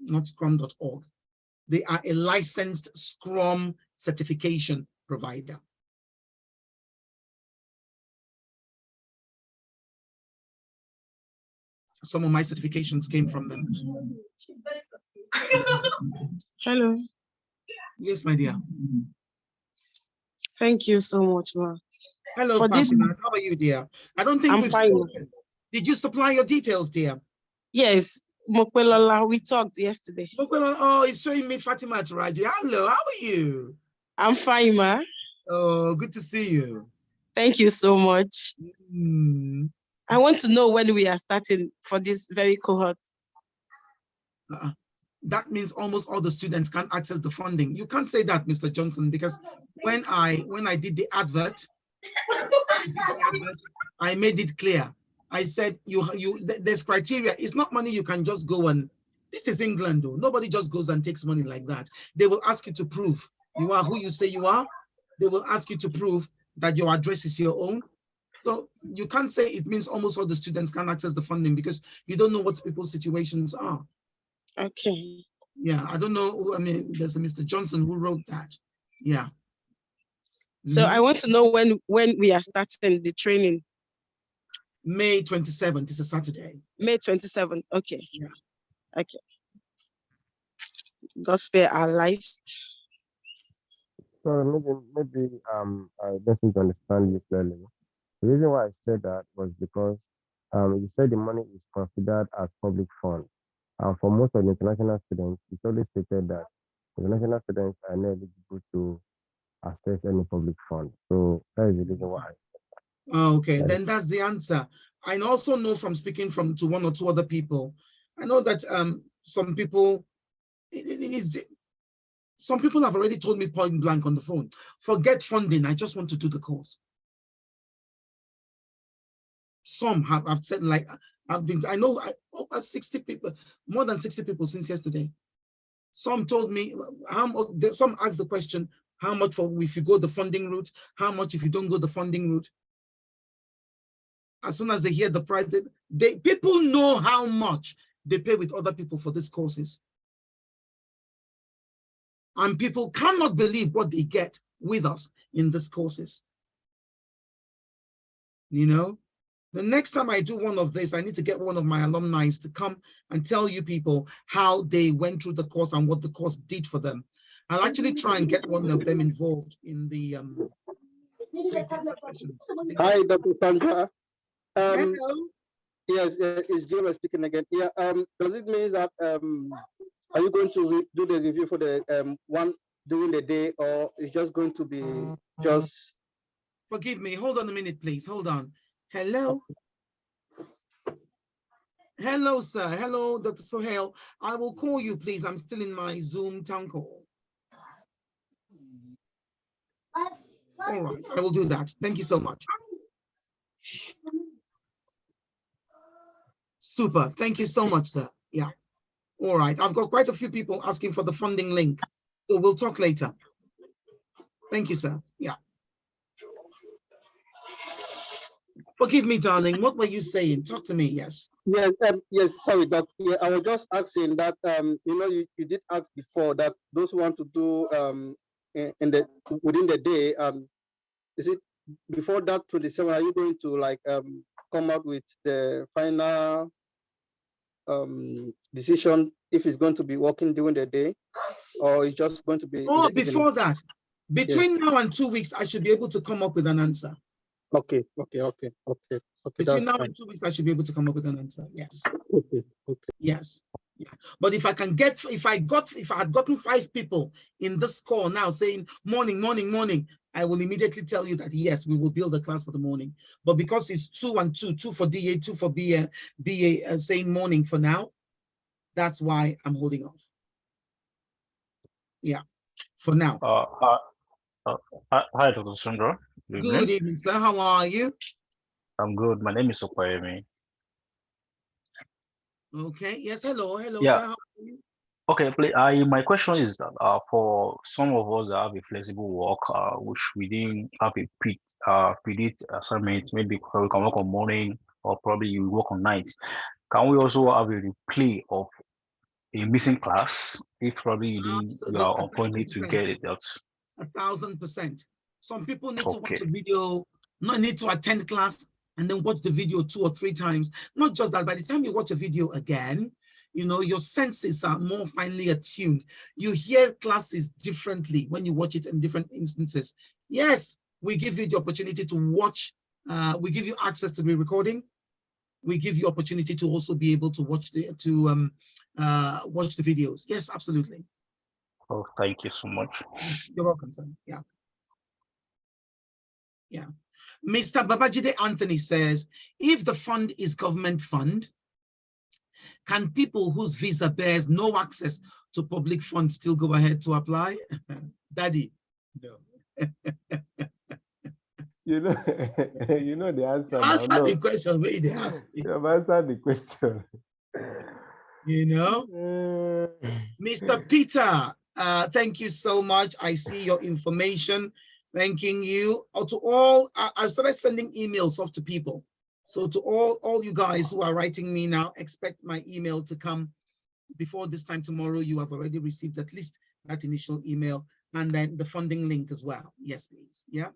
not Scrum.org. They are a licensed Scrum certification provider. Some of my certifications came from them. Hello. Yes, my dear. Thank you so much, ma. Hello, Fatima. How are you, dear? I don't think I'm we've fine. spoken. Did you supply your details, dear? Yes, Mokwelola, we talked yesterday. Mokwelola, oh, it's showing me Fatima Turaji. Hello, how are you? I'm fine, ma. Oh, good to see you. Thank you so much. I want to know when we are starting for this very cohort. That means almost all the students can't access the funding. You can't say that, Mr. Johnson, because when I did the advert, I made it clear. I said there's criteria. It's not money you can just go and. This is England, though. Nobody just goes and takes money like that. They will ask you to prove you are who you say you are. They will ask you to prove that your address is your own. So you can't say it means almost all the students can access the funding because you don't know what people's situations are. Okay. Yeah, I don't know who, I mean, there's a Mr. Johnson who wrote that. Yeah. So I want to know when we are starting the training. May 27th is a Saturday. May 27th. Okay. Yeah. Okay. God spare our lives. So maybe I don't seem to understand you clearly. The reason why I said that was because you said the money is considered as public fund. For most of the international students, it's always stated that international students are not eligible to access any public fund. So that is the reason why. Okay, then that's the answer. I also know from speaking to one or two other people, I know that some people, some people have already told me point blank on the phone, forget funding, I just want to do the course. Some have said, like, I know over 60 people, more than 60 people since yesterday. Some told me, some asked the question, how much for if you go the funding route, how much if you don't go the funding route? As soon as they hear the price, people know how much they pay with other people for these courses. And people cannot believe what they get with us in these courses. You know, the next time I do one of this, I need to get one of my alumni to come and tell you people how they went through the course and what the course did for them. I'll actually try and get one of them involved in the Hi, Dr. Sandra. Hello. Yes, it's Gilbert speaking again. Yeah. Does it mean that are you going to do the review for the one during the day, or is just going to be just? Forgive me. Hold on a minute, please. Hold on. Hello. Hello, sir. Hello, Dr. Sohail. I will call you, please. I'm still in my Zoom town call. All right, I will do that. Thank you so much. Super. Thank you so much, sir. Yeah. All right. I've got quite a few people asking for the funding link. So we'll talk later. Thank you, sir. Yeah. Forgive me, darling. What were you saying? Talk to me. Yes. Yes, yes, sorry, Doctor. Yeah, I was just asking that you know, you did ask before that those who want to do within the day, is it before that 27? Are you going to like come out with the final decision if it's going to be working during the day, or it's just going to be? Oh, before that, between now and 2 weeks, I should be able to come up with an answer. Okay. Between That's now fine. and 2 weeks, I should be able to come up with an answer. Yes. Okay. Yes. Yeah. But if I had gotten 5 people in this call now saying morning, I will immediately tell you that yes, we will build a class for the morning. But because it's 2 and 2, 2 for DA, 2 for BA, saying morning for now, that's why I'm holding off. Yeah, for now. Hi, Dr. Sandra. Good evening, sir. How are you? I'm good. My name is Okwayemi. Okay. Yes. Hello, Yeah. sir. How are you? Okay, my question is that for some of us that have a flexible work, which we didn't have a predict assignment, maybe we can work on morning or probably you work on night. Can we also have a replay of a missing class if probably you are appointed to get it out? 1,000%. Some people need to watch a video, not need to attend class and then watch the video 2 or 3 times. Not just that, by the time you watch a video again, you know, your senses are more finely attuned. You hear classes differently when you watch it in different instances. Yes, we give you the opportunity to watch. We give you access to the recording. We give you opportunity to also be able to watch watch the videos. Yes, absolutely. Oh, thank you so much. You're welcome, sir. Yeah. Yeah. Mr. Babajide Anthony says, if the fund is government fund, can people whose visa bears no access to public funds still go ahead to apply? Daddy, no. You know, you know the answer. Answer the question where they ask me. You have answered the question. You know, Mr. Peter, thank you so much. I see your information. Thanking you. To all, I've started sending emails off to people. So to all you guys who are writing me now, expect my email to come before this time tomorrow. You have already received at least that initial email and then the funding link as well. Yes, please. Yeah.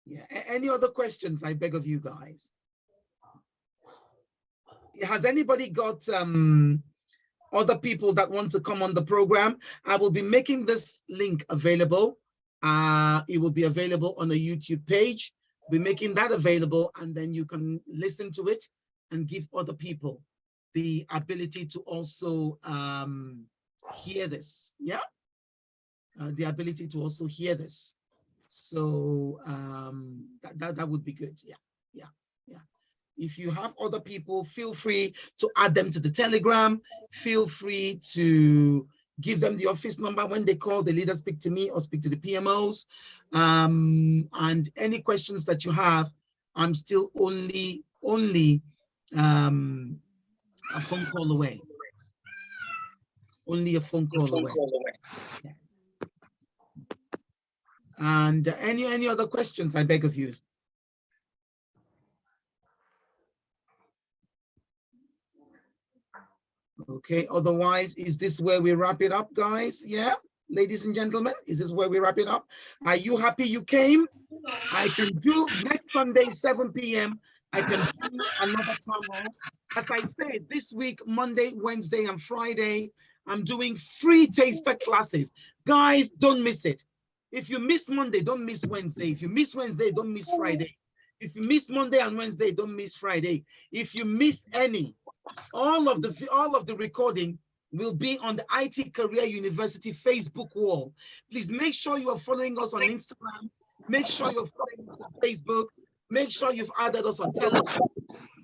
Yeah. Any other questions, I beg of you guys? Has anybody got other people that want to come on the program? I will be making this link available. It will be available on a YouTube page. We're making that available, and then you can listen to it and give other people the ability to also hear this. Yeah, the ability to also hear this. So that would be good. Yeah. If you have other people, feel free to add them to the Telegram. Feel free to give them the office number. When they call, they either speak to me or speak to the PMOs. And any questions that you have, I'm still only a phone call away. Only a phone call away. Yeah. And any other questions, I beg of you. Okay, otherwise, is this where we wrap it up, guys? Yeah, ladies and gentlemen, is this where we wrap it up? Are you happy you came? I can do next Sunday, 7 p.m. I can do another time. As I said, this week, Monday, Wednesday, and Friday, I'm doing free taster classes. Guys, don't miss it. If you miss Monday, don't miss Wednesday. If you miss Wednesday, don't miss Friday. If you miss Monday and Wednesday, don't miss Friday. If you miss any, all of the recording will be on the IT Career University Facebook wall. Please make sure you are following us on Instagram. Make sure you're following us on Facebook. Make sure you've added us on Telegram.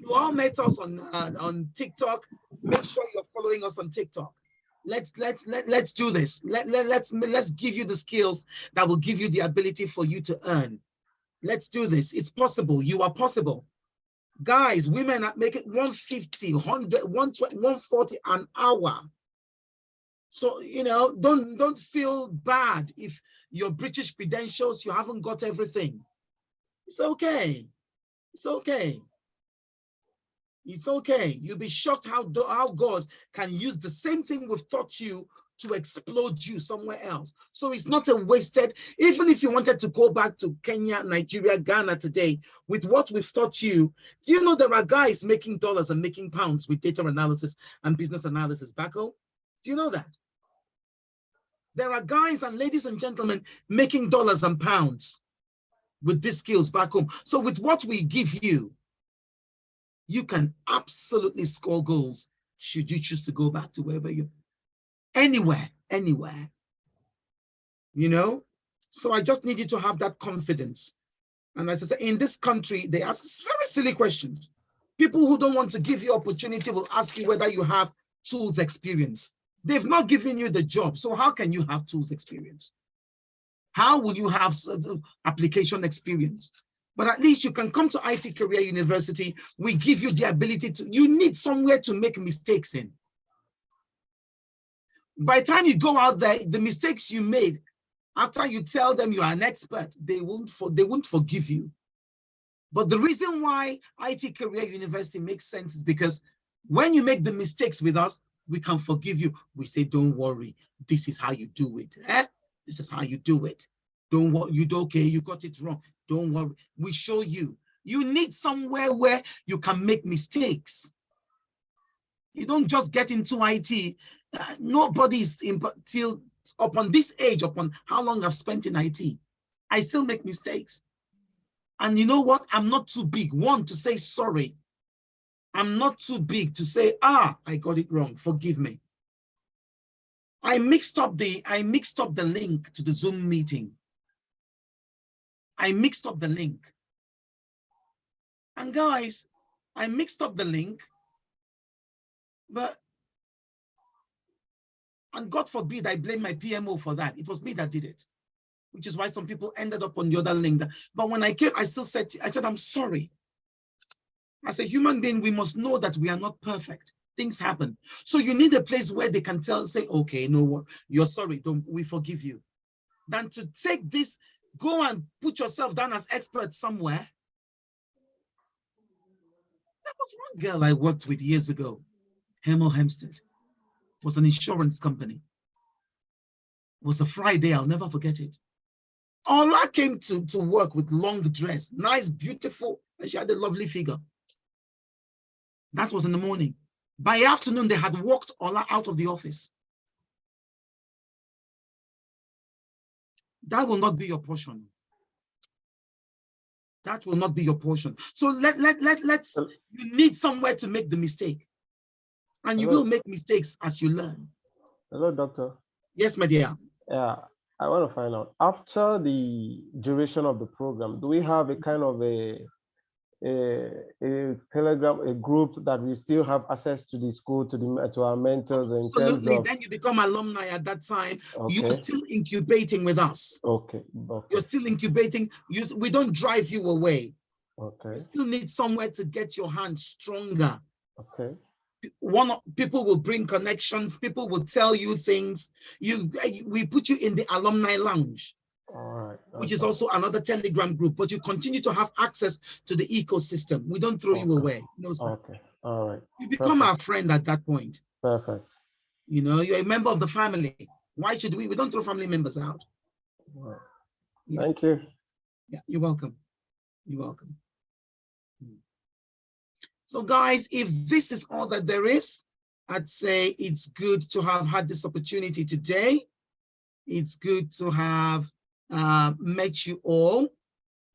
You all met us on TikTok. Make sure you're following us on TikTok. Let's do this. Let's give you the skills that will give you the ability for you to earn. Let's do this. It's possible. You are possible. Guys, women make it 150, 100, 120, 140 an hour. So, you know, don't feel bad if your British credentials, you haven't got everything. It's okay. It's okay. It's okay. You'll be shocked how God can use the same thing we've taught you to explode you somewhere else. So it's not a wasted, even if you wanted to go back to Kenya, Nigeria, Ghana today, with what we've taught you, do you know there are guys making dollars and making pounds with data analysis and business analysis back home? Do you know that? There are guys and ladies and gentlemen making dollars and pounds with these skills back home. So with what we give you, you can absolutely score goals should you choose to go back to wherever you, anywhere, you know? So I just need you to have that confidence. And as I said, in this country, they ask very silly questions. People who don't want to give you opportunity will ask you whether you have tools experience. They've not given you the job. So how can you have tools experience? How will you have application experience? But at least you can come to IT Career University. We give you the ability to, you need somewhere to make mistakes in. By the time you go out there, the mistakes you made, after you tell them you are an expert, they won't forgive you. But the reason why IT Career University makes sense is because when you make the mistakes with us, we can forgive you. We say, don't worry, this is how you do it. Eh? This is how you do it. Don't worry, okay, you got it wrong. Don't worry, we show you. You need somewhere where you can make mistakes. You don't just get into IT. Nobody's till upon this age, upon how long I've spent in IT, I still make mistakes. And you know what? I'm not too big, one, to say sorry. I'm not too big to say, I got it wrong, forgive me. I mixed up the link to the Zoom meeting. I mixed up the link. And guys, I mixed up the link, and God forbid I blame my PMO for that. It was me that did it, which is why some people ended up on the other link. But when I came, I said, I'm sorry. As a human being, we must know that we are not perfect. Things happen. So you need a place where they can say, okay, no what, you're sorry, we forgive you. Than to take this, go and put yourself down as expert somewhere. There was one girl I worked with years ago, Hemel Hempstead. It was an insurance company. It was a Friday, I'll never forget it. Ola came to work with long dress, nice, beautiful, and she had a lovely figure. That was in the morning. By afternoon, they had walked Ola out of the office. That will not be your portion. That will not be your portion. So let's, you need somewhere to make the mistake. And you will make mistakes as you learn. Hello, doctor. Yes, my dear. Yeah, I want to find out, after the duration of the program, do we have a kind of a Telegram, a group that we still have access to the school, to our mentors in Absolutely. terms of... Then you become alumni at that time. Okay. You're still incubating with us. Okay. You're still incubating. We don't drive you away. Okay. You still need somewhere to get your hands stronger. Okay. People will bring connections. People will tell you things. We put you in the alumni lounge. All right. Which is also another Telegram group, but you continue to have access to the ecosystem. We don't throw you away. No, sir. Okay. All right. You become our friend at that point. Perfect. You know, you're a member of the family. Why should we? We don't throw family members out. All right. Yeah. Thank you. Yeah, you're welcome. You're welcome. So guys, if this is all that there is, I'd say it's good to have had this opportunity today. It's good to have met you all.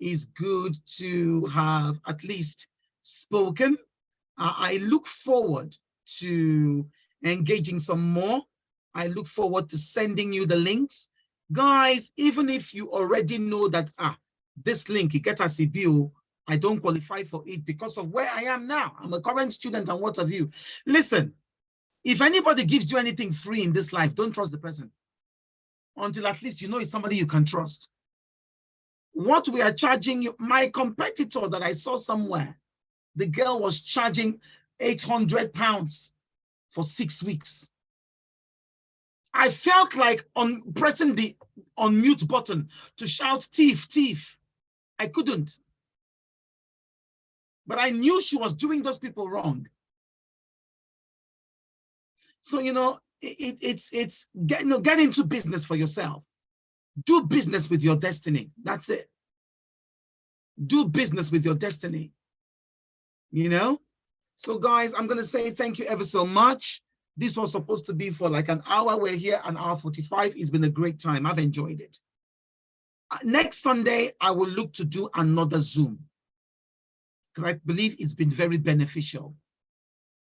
It's good to have at least spoken. I look forward to engaging some more. I look forward to sending you the links. Guys, even if you already know that this link, you get as a bill, I don't qualify for it because of where I am now. I'm a current student and what have you. Listen, if anybody gives you anything free in this life, don't trust the person until at least you know it's somebody you can trust. What we are charging you, my competitor that I saw somewhere, the girl was charging £800 for 6 weeks. I felt like pressing the unmute button to shout thief, thief. I couldn't. But I knew she was doing those people wrong. So, you know, it's get into business for yourself. Do business with your destiny. That's it. Do business with your destiny. You know? So guys, I'm going to say thank you ever so much. This was supposed to be for like an hour. We're here an hour 45. It's been a great time. I've enjoyed it. Next Sunday, I will look to do another Zoom because I believe it's been very beneficial.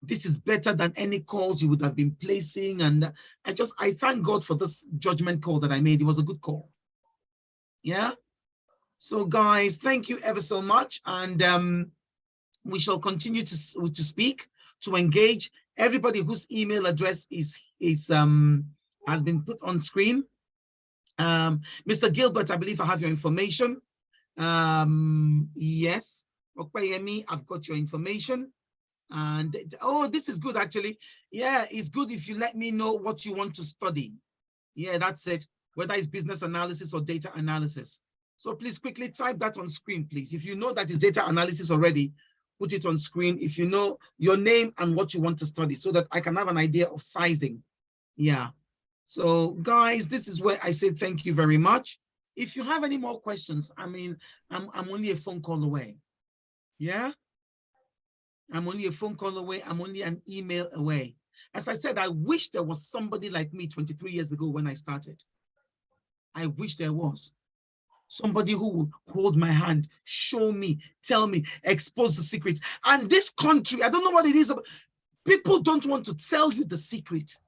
This is better than any calls you would have been placing. And I thank God for this judgment call that I made. It was a good call. Yeah. So guys, thank you ever so much. And we shall continue to speak, to engage. Everybody whose email address has been put on screen. Mr. Gilbert, I believe I have your information. Yes. Okpayemi, I've got your information. And oh, this is good actually. Yeah, it's good if you let me know what you want to study. Yeah, that's it. Whether it's business analysis or data analysis. So please quickly type that on screen, please. If you know that it's data analysis already, put it on screen. If you know your name and what you want to study, so that I can have an idea of sizing. Yeah. So guys, this is where I say thank you very much. If you have any more questions, I mean, I'm only a phone call away. Yeah. I'm only a phone call away. I'm only an email away. As I said, I wish there was somebody like me 23 years ago when I started. I wish there was somebody who would hold my hand, show me, tell me, expose the secrets. And this country, I don't know what it is. People don't want to tell you the secret.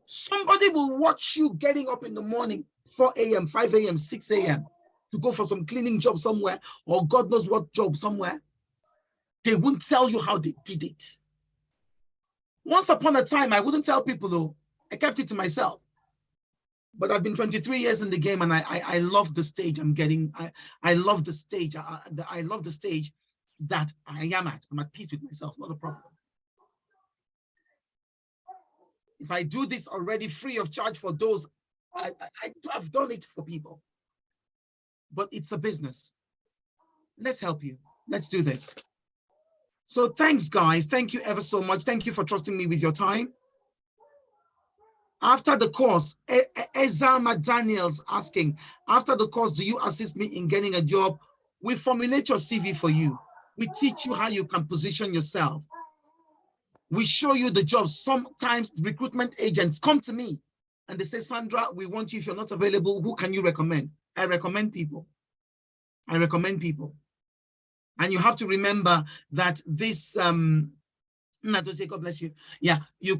Somebody will watch you getting up in the morning, 4 a.m., 5 a.m., 6 a.m. to go for some cleaning job somewhere, or God knows what job somewhere. They won't tell you how they did it. Once upon a time, I wouldn't tell people, though. I kept it to myself. But I've been 23 years in the game, and I love the stage I'm getting. I love the stage. I love the stage that I am at. I'm at peace with myself, not a problem. If I do this already free of charge for those, I've done it for people. But it's a business. Let's help you. Let's do this. So thanks, guys. Thank you ever so much. Thank you for trusting me with your time. After the course, Ezama Daniels asking, after the course, do you assist me in getting a job? We formulate your CV for you. We teach you how you can position yourself. We show you the jobs. Sometimes recruitment agents come to me and they say, Sandra, we want you. If you're not available, who can you recommend? I recommend people. I recommend people. And you have to remember that this, Natoche, God bless you. Yeah, you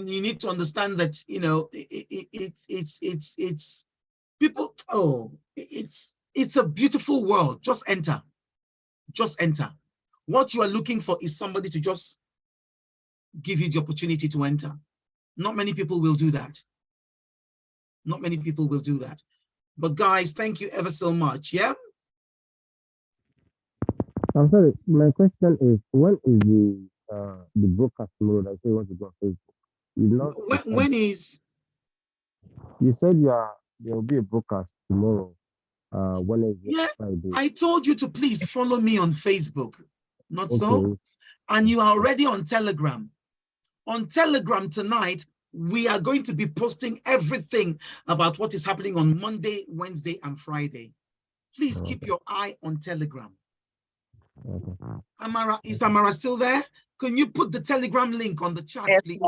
need to understand that, you know, it's people, oh, it's a beautiful world. Just enter. Just enter. What you are looking for is somebody to just give you the opportunity to enter. Not many people will do that. Not many people will do that. But guys, thank you ever so much. Yeah. I'm sorry, my question is, when is the broadcast tomorrow that you want to go on Facebook? You know, when is? You said there will be a broadcast tomorrow. Wednesday, yeah, Friday. I told you to please follow me on Facebook. Not okay. So? And you are already on Telegram. On Telegram tonight, we are going to be posting everything about what is happening on Monday, Wednesday, and Friday. Please keep your eye on Telegram. Okay. Amara, is Amara still there? Can you put the Telegram link on the chat, yes, please?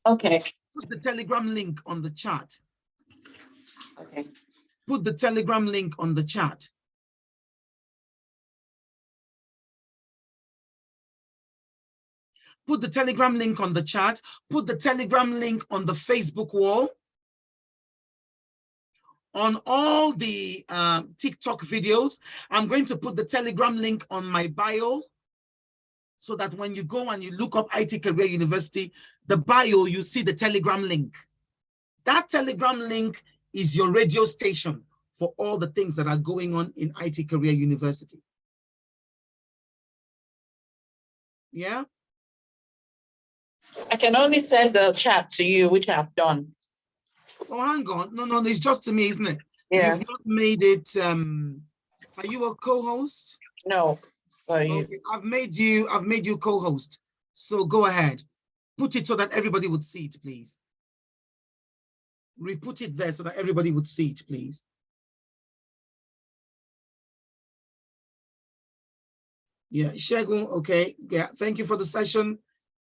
Okay. Put the Telegram link on the chat. Okay. Put the Telegram link on the chat. Put the Telegram link on the chat. Put the Telegram link on the Facebook wall. On all the TikTok videos, I'm going to put the Telegram link on my bio so that when you go and you look up IT Career University, the bio, you see the Telegram link. That Telegram link is your radio station for all the things that are going on in IT Career University. Yeah? I can only send the chat to you, which I've done. Oh, hang on. No, it's just to me, isn't it? Yeah. You've not made it. Are you a co-host? No. Okay, I've made you co-host. So go ahead. Put it so that everybody would see it, please. Re-put it there so that everybody would see it, please. Yeah, Shegun, okay. Yeah, thank you for the session.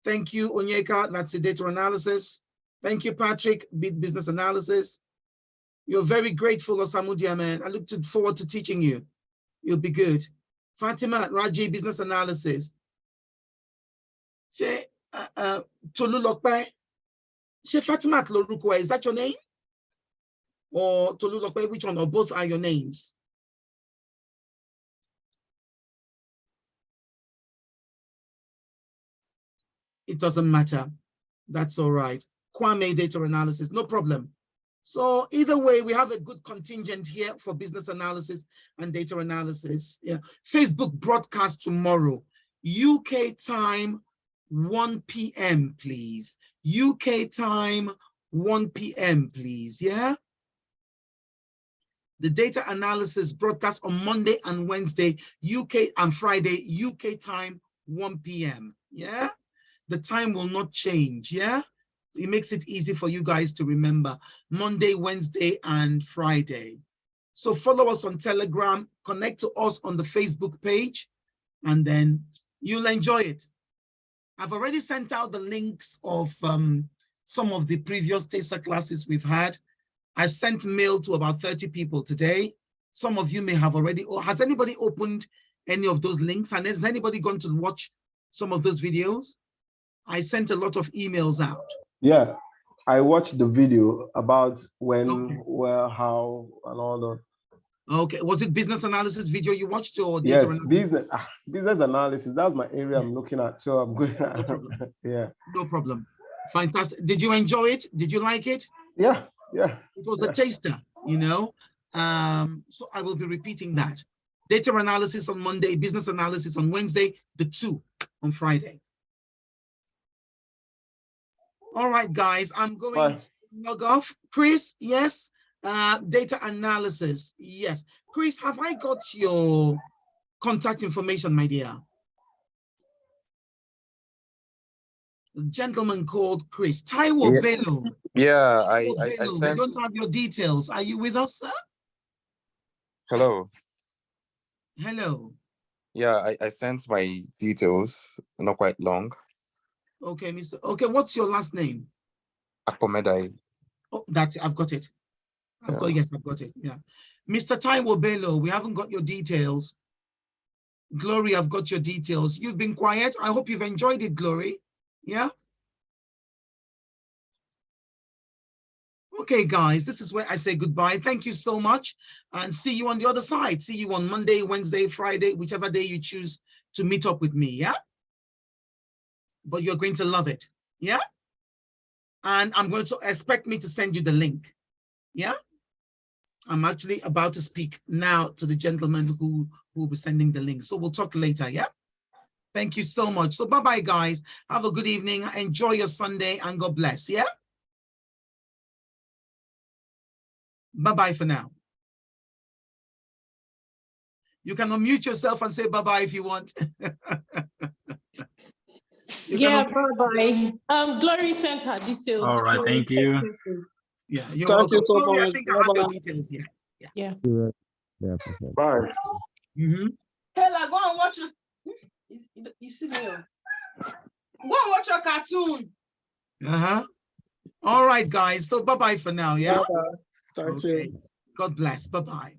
Thank you, Onyeka, that's the data analysis. Thank you, Patrick, business analysis. You're very grateful, Osamudia, man. I look forward to teaching you. You'll be good. Fatima, Raji, business analysis. She, Tolulokpe. She Fatima Tlorukwe, is that your name? Or Tolulokpe, which one, or both are your names? It doesn't matter. That's all right. Kwame data analysis, no problem. So either way, we have a good contingent here for business analysis and data analysis. Yeah. Facebook broadcast tomorrow, UK time, 1 p.m., please. UK time, 1 p.m., please. Yeah. The data analysis broadcast on Monday and Wednesday, UK and Friday, UK time, 1 p.m. Yeah. The time will not change. Yeah. It makes it easy for you guys to remember. Monday, Wednesday, and Friday. So follow us on Telegram, connect to us on the Facebook page, and then you'll enjoy it. I've already sent out the links of some of the previous TASER classes we've had. I've sent mail to about 30 people today. Some of you may have already, or has anybody opened any of those links? And has anybody gone to watch some of those videos? I sent a lot of emails out. Yeah, I watched the video about when, where, how, and all that. Okay, was it business analysis video you watched or data yes, analysis? business analysis. That's my area I'm looking at. So I'm good. No problem. Yeah. No problem. Fantastic. Did you enjoy it? Did you like it? Yeah, yeah. It was a taster, you know. So I will be repeating that. Data analysis on Monday, business analysis on Wednesday, the 2 on Friday. All right, guys, I'm going to log off. Chris, yes. Data analysis, yes. Chris, have I got your contact information, my dear? A gentleman called Chris. Taiwo Bello. Yeah, I Bello, we sent. don't have your details. Are you with us, sir? Hello. Hello. Yeah, I sent my details, not quite long. Okay, Mr. Okay, what's your last name? Akpomedai. Oh, that's it. I've got it. I've got it. Yeah. Mr. Taiwo Bello, we haven't got your details. Glory, I've got your details. You've been quiet. I hope you've enjoyed it, Glory. Yeah. Okay, guys, this is where I say goodbye. Thank you so much and see you on the other side. See you on Monday, Wednesday, Friday, whichever day you choose to meet up with me. Yeah. But you're going to love it. Yeah. And I'm going to expect me to send you the link. Yeah. I'm actually about to speak now to the gentleman who will be sending the link. So we'll talk later. Yeah. Thank you so much. So bye-bye, guys. Have a good evening. Enjoy your Sunday and God bless. Yeah. Bye-bye for now. You can unmute yourself and say bye-bye if you want. Yeah, bye-bye. Glory sent her details. All right, thank you. Yeah, you're Thank you welcome. so Glory, I much. think I have your Bye-bye. details here. Yeah. Bye. Hella, go and watch it. You see me? Go and watch your cartoon. All right, guys. So bye-bye for now. Yeah. Bye-bye. Thank you. God bless. Bye-bye.